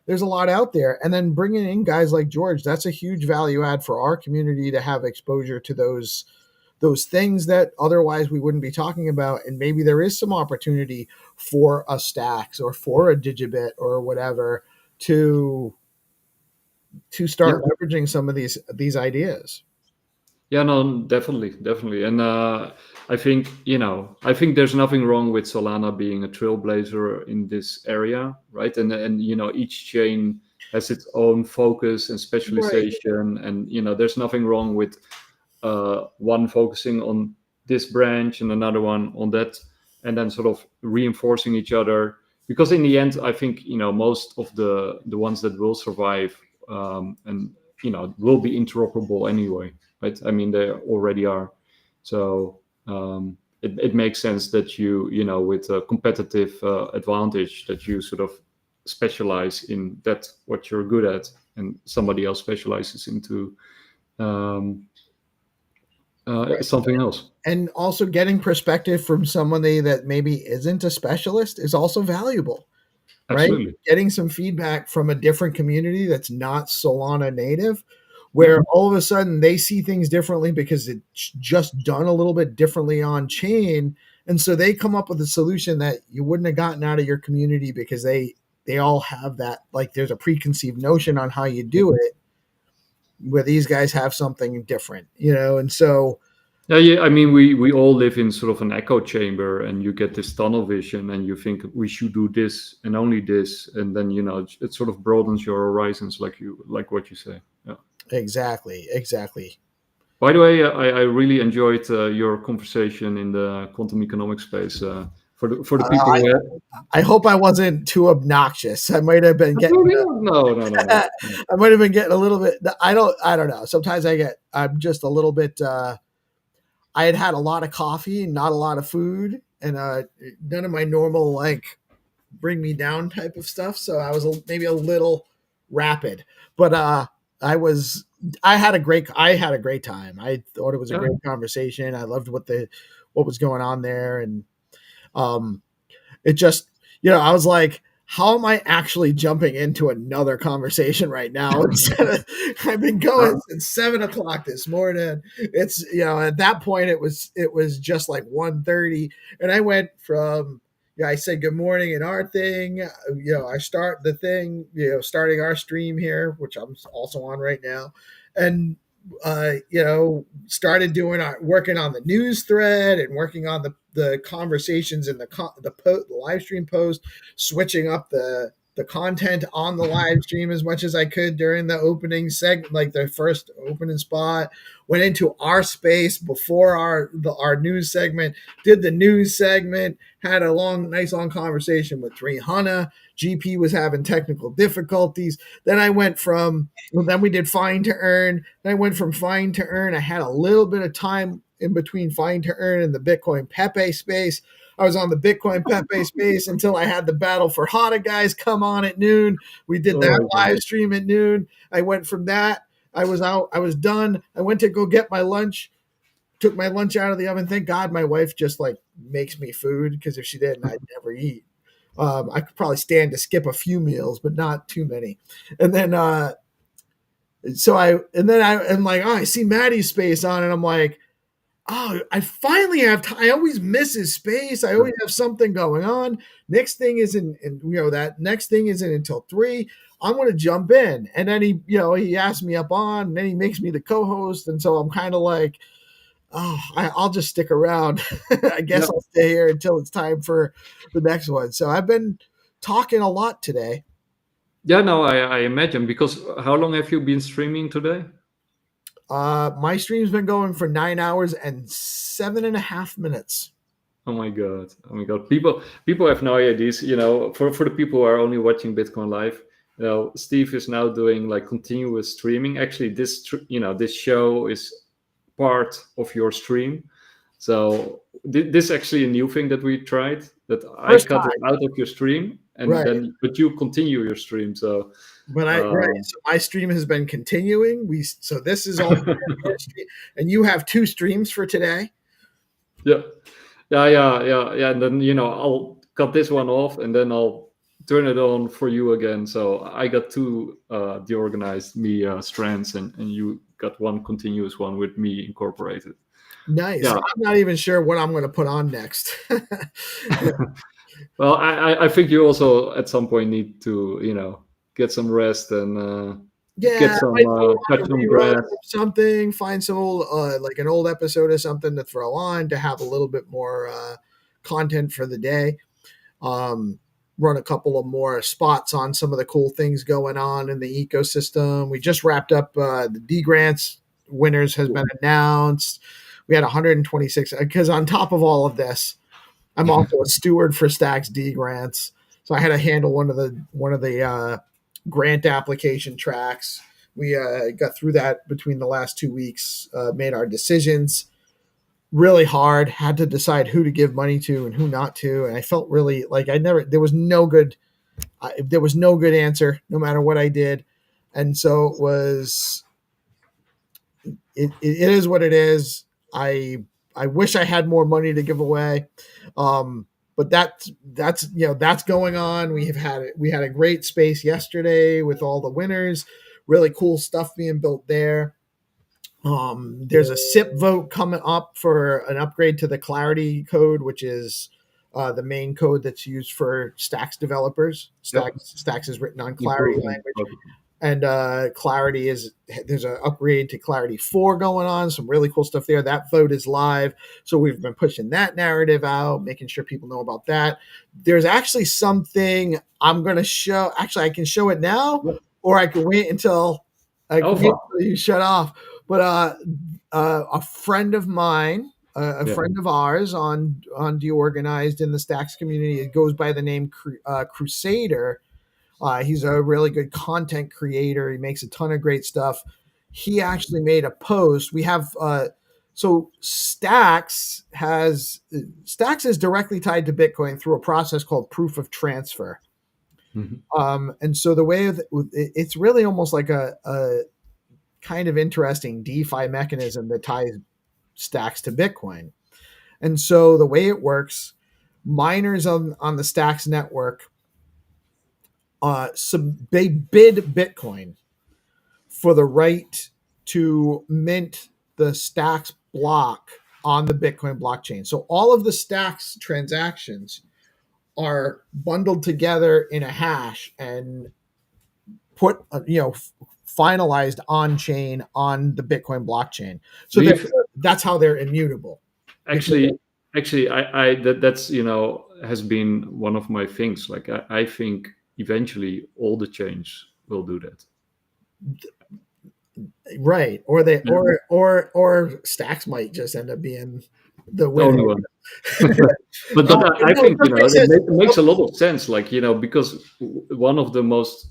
there's a lot out there. And then bringing in guys like George, that's a huge value add for our community to have exposure to those things that otherwise we wouldn't be talking about. And maybe there is some opportunity for a Stacks or for a Digibit or whatever to start leveraging some of these ideas. Yeah, no, definitely. And I think, there's nothing wrong with Solana being a trailblazer in this area, right? And each chain has its own focus and specialization, and there's nothing wrong with one focusing on this branch and another one on that, and then sort of reinforcing each other. Because in the end, I think most of the ones that will survive and will be interoperable anyway, right? I mean, they already are. So it makes sense that you with a competitive advantage, that you sort of specialize in that what you're good at, and somebody else specializes into something else. And also getting perspective from somebody that maybe isn't a specialist is also valuable, right? Absolutely. Getting some feedback from a different community that's not Solana native, where all of a sudden they see things differently because it's just done a little bit differently on chain. And so they come up with a solution that you wouldn't have gotten out of your community because they all have that, like there's a preconceived notion on how you do it, where these guys have something different, and so. Yeah. I mean, we all live in sort of an echo chamber, and you get this tunnel vision, and you think we should do this and only this, and then it sort of broadens your horizons, like what you say. Yeah. Exactly. By the way, I really enjoyed your conversation in the quantum economics space. For the people, I hope I wasn't too obnoxious. I might have been getting no. I might have been getting a little bit. I don't know. Sometimes I'm just a little bit. I had a lot of coffee and not a lot of food, and none of my normal like bring me down type of stuff. So I was maybe a little rapid, but I had a great time. I thought it was a great conversation. I loved what was going on there, and it just, I was like, how am I actually jumping into another conversation right now? I've been going since 7:00 this morning. It's, at that point it was just like 1:30, and I went from, I said good morning in our thing. I start the thing, starting our stream here, which I'm also on right now, and started working on the news thread and working on the conversations in the live stream post, switching up the content on the live stream as much as I could during the opening segment, like the first opening spot. Went into our space before our news segment, did the news segment, had a nice long conversation with 300. GP was having technical difficulties. Then we did Find to Earn. Then I went from Find to Earn. I had a little bit of time in between Find to Earn and the Bitcoin Pepe space. I was on the Bitcoin Pepe space until I had the Battle for Hougan guys come on at noon. We did that live stream at noon. I went from that. I was out. I was done. I went to go get my lunch. Took my lunch out of the oven. Thank God my wife just like makes me food, because if she didn't, I'd never eat. I could probably stand to skip a few meals, but not too many. And then, I'm like, oh, I see Maddie's space on, and I'm like, oh, I finally have time. I always miss his space. I always have something going on. Next thing isn't, that next thing isn't until 3. I'm going to jump in. And then he asked me up on, and then he makes me the co-host. And so I'm kind of like, oh, I'll just stick around. I guess I'll stay here until it's time for the next one. So I've been talking a lot today. Yeah, no, I imagine, because how long have you been streaming today? My stream's been going for 9 hours and 7.5 minutes. Oh my god! People have no ideas. For the people who are only watching Bitcoin Live, Steve is now doing like continuous streaming. Actually, this show is part of your stream. So this is actually a new thing that we tried. That I cut it out of your stream, and but you continue your stream. So. But so my stream has been continuing. So this is all, and you have 2 streams for today. Yeah. And then I'll cut this one off, and then I'll turn it on for you again. So I got two deorganized media strands, and you got one continuous one with me incorporated. Nice. Yeah. I'm not even sure what I'm going to put on next. Well, I think you also at some point need to, get some rest and get some touch some grass. Something, find some old, like an old episode of something to throw on to have a little bit more content for the day. Run a couple of more spots on some of the cool things going on in the ecosystem. We just wrapped up the D grants winners has been announced. We had 126 because on top of all of this, I'm also a steward for Stacks D grants, so I had to handle one of the grant application tracks. We got through that between the last 2 weeks, made our decisions. Really hard, had to decide who to give money to and who not to, and I felt really like there was no good answer no matter what I did, and so it is what it is. I wish I had more money to give away, but that's going on. We had a great space yesterday with all the winners, really cool stuff being built there. There's a SIP vote coming up for an upgrade to the Clarity code, which is the main code that's used for Stacks developers. Stacks is written on Clarity language. And Clarity there's an upgrade to Clarity 4 going on. Some really cool stuff there. That vote is live. So we've been pushing that narrative out, making sure people know about that. There's actually something I'm going to show. Actually, I can show it now, or I can wait until you shut off. But a friend of mine, friend of ours on DeOrganized in the Stacks community, it goes by the name Crusader. He's a really good content creator. He makes a ton of great stuff. He actually made a post. We have so Stacks is directly tied to Bitcoin through a process called proof of transfer. Mm-hmm. And so the way it's really almost like a kind of interesting DeFi mechanism that ties Stacks to Bitcoin. And so the way it works, miners on the Stacks network, so they bid Bitcoin for the right to mint the Stacks block on the Bitcoin blockchain. So all of the Stacks transactions are bundled together in a hash and put, finalized on chain on the Bitcoin blockchain. So that's how they're immutable. Actually, that's has been one of my things. Like I think eventually all the chains will do that. Right. Or they or Stacks might just end up being the winner. but I think it makes a lot of sense. Like because one of the most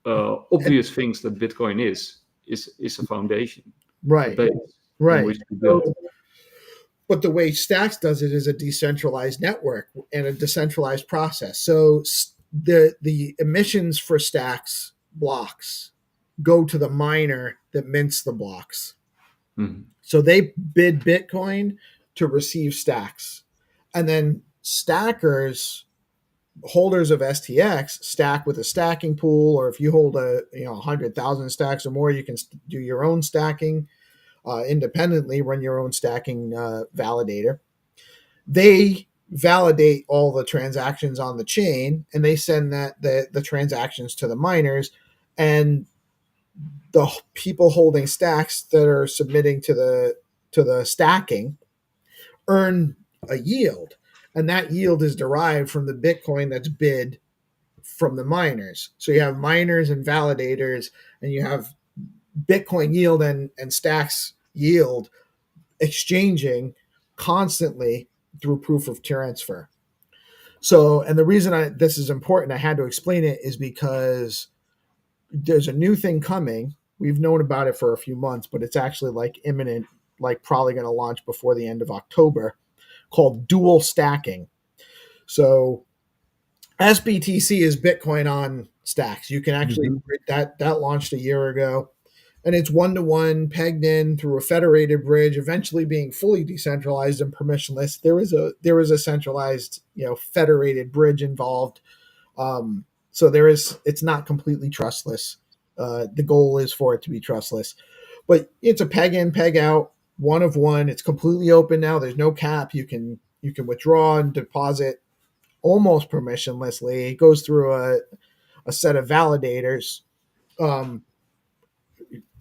obvious things that Bitcoin is a foundation, right? Right. But the way Stacks does it is a decentralized network and a decentralized process. So the emissions for Stacks blocks go to the miner that mints the blocks. Mm-hmm. So they bid Bitcoin to receive Stacks, and then stackers, holders of STX, stack with a stacking pool, or if you hold 100,000 stacks or more, you can do your own stacking independently, run your own stacking validator. They validate all the transactions on the chain, and they send the transactions to the miners, and the people holding Stacks that are submitting to the stacking earn a yield, and that yield is derived from the Bitcoin that's bid from the miners. So you have miners and validators, and you have Bitcoin yield and Stacks yield exchanging constantly through proof of transfer. So, and the reason this is important, I had to explain it, is because there's a new thing coming. We've known about it for a few months, but it's actually like imminent, like probably going to launch before the end of October, called dual stacking. So SBTC is Bitcoin on Stacks. You can actually that launched a year ago, and it's one-to-one pegged in through a federated bridge, eventually being fully decentralized and permissionless. There is a centralized, federated bridge involved. So it's not completely trustless. The goal is for it to be trustless, but it's a peg in, peg out, one of one. It's completely open now. There's no cap. You can withdraw and deposit almost permissionlessly. It goes through a set of validators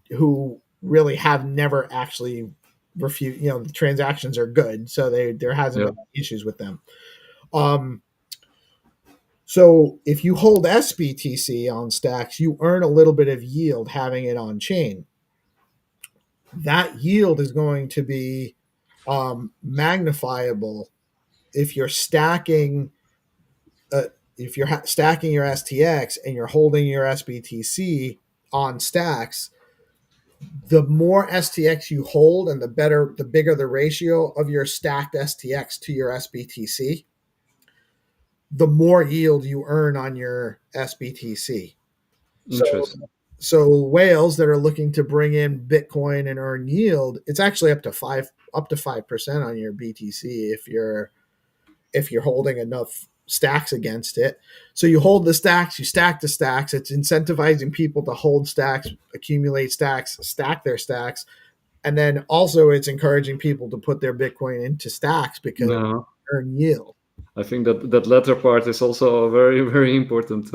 who really have never actually refused. The transactions are good, so there hasn't been issues with them. So if you hold SBTC on stacks, you earn a little bit of yield having it on chain. That yield is going to be magnifiable if you're stacking. If you're stacking your STX and you're holding your SBTC on stacks, the more STX you hold and the bigger the ratio of your stacked STX to your SBTC, the more yield you earn on your SBTC. Interesting. So whales that are looking to bring in Bitcoin and earn yield, it's actually up to 5% on your BTC if you're holding enough stacks against it. So you hold the stacks, you stack the stacks. It's incentivizing people to hold stacks, accumulate stacks, stack their stacks. And then also it's encouraging people to put their Bitcoin into stacks because they earn yield. I think that latter part is also a very, very important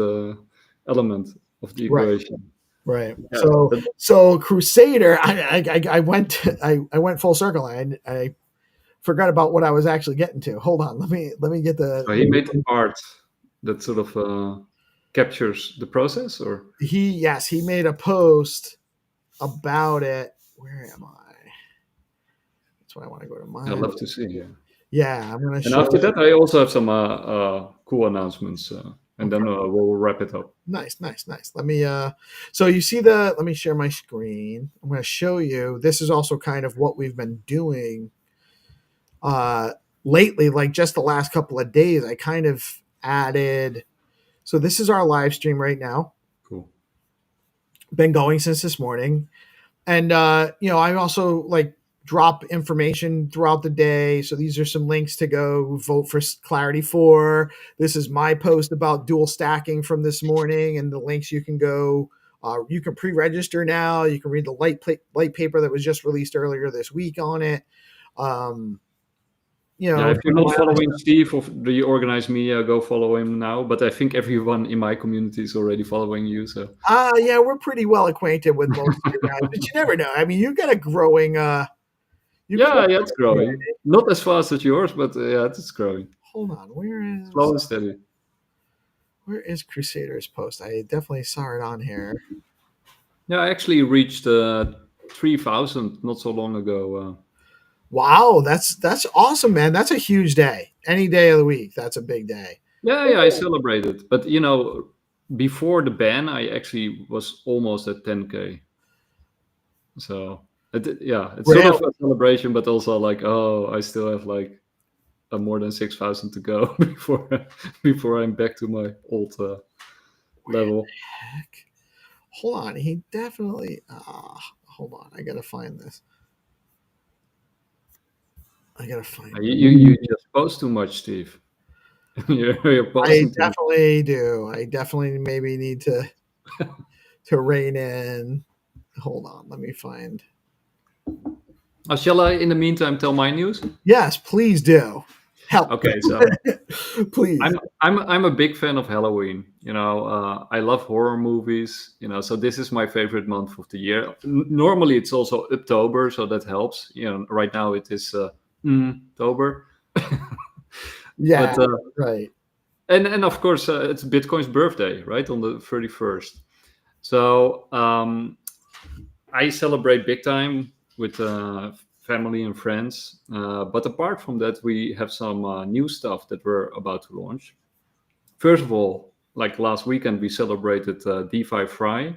element of the equation. Right. Yeah. So Crusader, I went full circle. I forgot about what I was actually getting to. Hold on, let me get the. So he made art that sort of captures the process, or he made a post about it. Where am I? That's why I want to go to mine. I'd love to see. Yeah, I'm gonna. And after that, I also have some cool announcements, and then we'll wrap it up. Nice. Let me. So you see let me share my screen. I'm going to show you. This is also kind of what we've been doing. Lately, like just the last couple of days, I kind of added. So this is our live stream right now. Cool. Been going since this morning, and I also drop information throughout the day. So these are some links to go vote for Clarity 4. This is my post about dual stacking from this morning, and the links you can go. You can pre-register now. You can read the light paper that was just released earlier this week on it. If you're not following Steve of the Organized Media, go follow him now. But I think everyone in my community is already following you. So we're pretty well acquainted with most of you guys, but you never know. I mean, you've got a growing. It's growing. Not as fast as yours, but it's growing. Hold on, where is slow and steady? Where is Crusader's post? I definitely saw it on here. Yeah, I actually reached 3,000 not so long ago. Wow, that's awesome, man. That's a huge day. Any day of the week, that's a big day. Yeah, I celebrated. But before the ban, I actually was almost at 10K. So it's sort of a celebration, but also I still have more than 6,000 to go before I'm back to my old level. Heck? Hold on, he definitely. Hold on, I gotta find this. You just post too much, Steve. you're I definitely do. I definitely maybe need to rein in. Hold on, let me find. Shall I, in the meantime, tell my news? Yes, please do. Help. Okay, so please. I'm a big fan of Halloween. I love horror movies. So this is my favorite month of the year. Normally, it's also October, so that helps. Right now it is October. Yeah, but, right. And of course, it's Bitcoin's birthday, right, on the 31st. So I celebrate big time with family and friends. But apart from that, we have some new stuff that we're about to launch. First of all, last weekend, we celebrated DeFi Fry.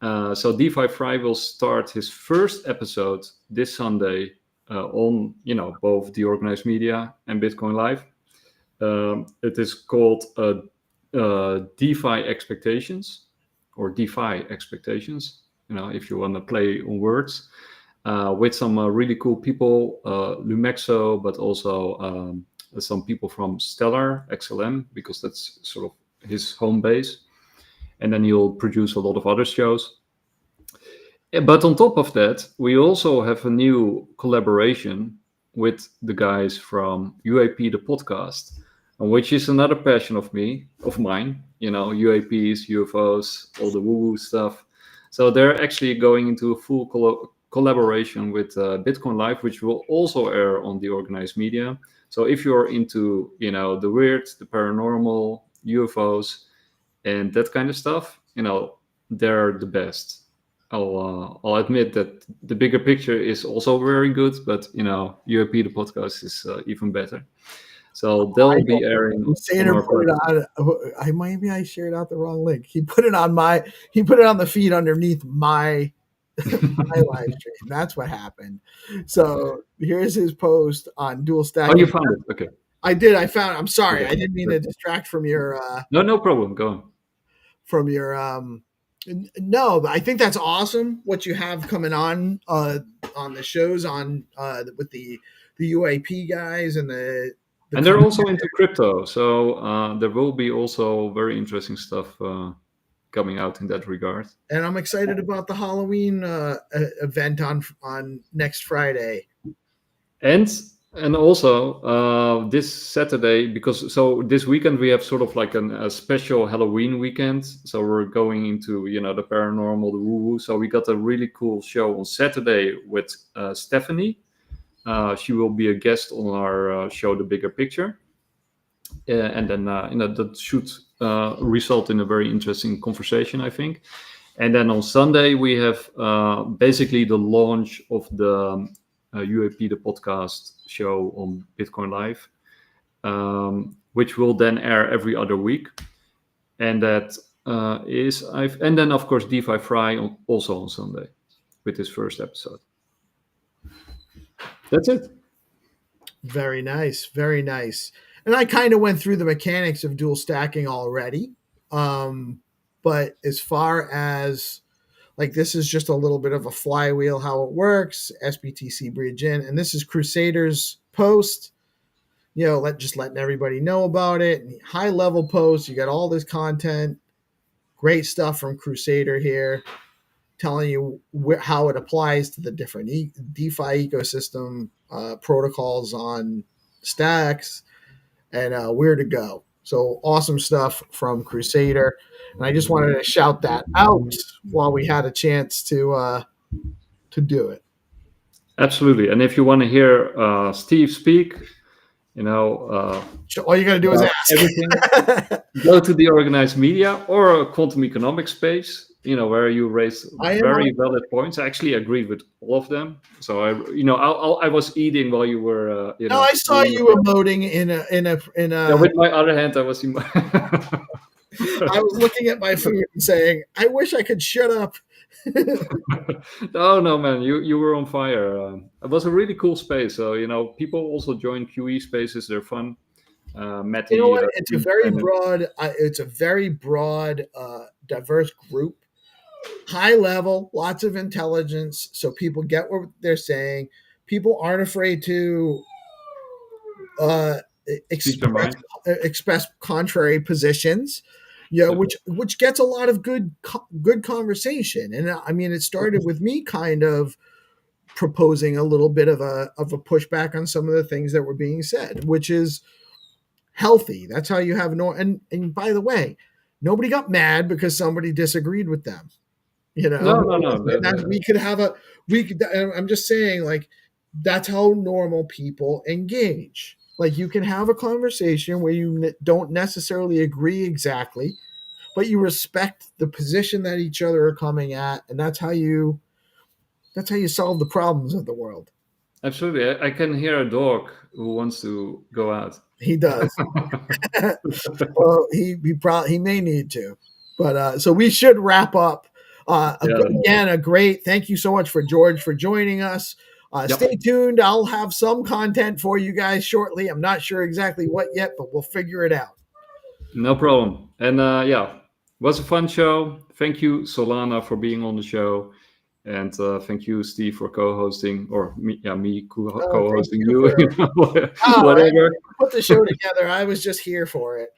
So DeFi Fry will start his first episode this Sunday on both the Organized Media and Bitcoin Live. It is called DeFi Expectations, or DeFi Expectations, if you want to play on words, with some really cool people, Lumexo, but also some people from Stellar XLM, because that's sort of his home base, and then he'll produce a lot of other shows. But on top of that, we also have a new collaboration with the guys from UAP, the podcast, which is another passion of mine. UAPs, UFOs, all the woo-woo stuff. So they're actually going into a full collaboration with Bitcoin Live, which will also air on the Organized Media. So if you're into, the weird, the paranormal, UFOs, and that kind of stuff, they're the best. I'll admit that the bigger picture is also very good, but UAP the podcast is even better. So they'll be airing. Maybe I shared out the wrong link. He put it on the feed underneath my live stream. That's what happened. So here's his post on dual stack. Oh, you found it? Okay. I did. I found it. I'm sorry. Okay. I didn't mean to distract from your. No problem. Go on. From your. No, but I think that's awesome what you have coming on the shows with the UAP guys and and they're also into crypto, so there will be also very interesting stuff coming out in that regard. And I'm excited about the Halloween event on next Friday. And also this Saturday, because this weekend we have sort of like a special Halloween weekend. So we're going into the paranormal, the woo-woo. So we got a really cool show on Saturday with Stephanie. She will be a guest on our show, The Bigger Picture. And then that should result in a very interesting conversation, I think. And then on Sunday we have basically the launch of the UAP, the podcast show on Bitcoin Live, which will then air every other week. And that and then of course DeFi Fry also on Sunday with his first episode. That's it. Very nice. Very nice. And I kind of went through the mechanics of dual stacking already. But as far as this is just a little bit of a flywheel, how it works, SBTC bridge in, and this is Crusader's post, letting everybody know about it. High level post. You got all this content, great stuff from Crusader here, telling you how it applies to the different DeFi ecosystem protocols on stacks and where to go. So awesome stuff from Crusader. And I just wanted to shout that out while we had a chance to do it. Absolutely. And if you want to hear Steve speak, all you got to do is ask. Everything. Go to the Organized Media or a quantum economics space, where you raise very valid points. I actually agreed with all of them. So I was eating while you were. No, I saw you emoting in a. Yeah, with my other hand, I was. I was looking at my food and saying, "I wish I could shut up." No, man, you were on fire. It was a really cool space. So people also join QE spaces. They're fun. Matty, what? It's a very broad. It's a very broad, diverse group. High level, lots of intelligence, so people get what they're saying. People aren't afraid to express contrary positions. Which gets a lot of good conversation. And I mean, it started with me kind of proposing a little bit of a pushback on some of the things that were being said, which is healthy. That's how you have and by the way, nobody got mad because somebody disagreed with them. No. I'm just saying, that's how normal people engage. You can have a conversation where you don't necessarily agree exactly, but you respect the position that each other are coming at, and that's how you solve the problems of the world. Absolutely. I can hear a dog who wants to go out. He does. Well, he may need to, but so we should wrap up. Again, a great thank you so much for George for joining us. Stay tuned. I'll have some content for you guys shortly. I'm not sure exactly what yet, but we'll figure it out. No problem. And it was a fun show. Thank you, Solana, for being on the show. And thank you, Steve, for co-hosting, or me co-hosting you. Whatever. I put the show together. I was just here for it.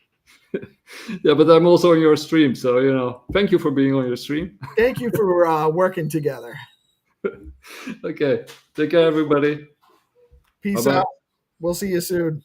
Yeah, but I'm also on your stream, so thank you for being on your stream. Thank you for working together. Okay, take care, everybody. Peace Bye-bye. out. We'll see you soon.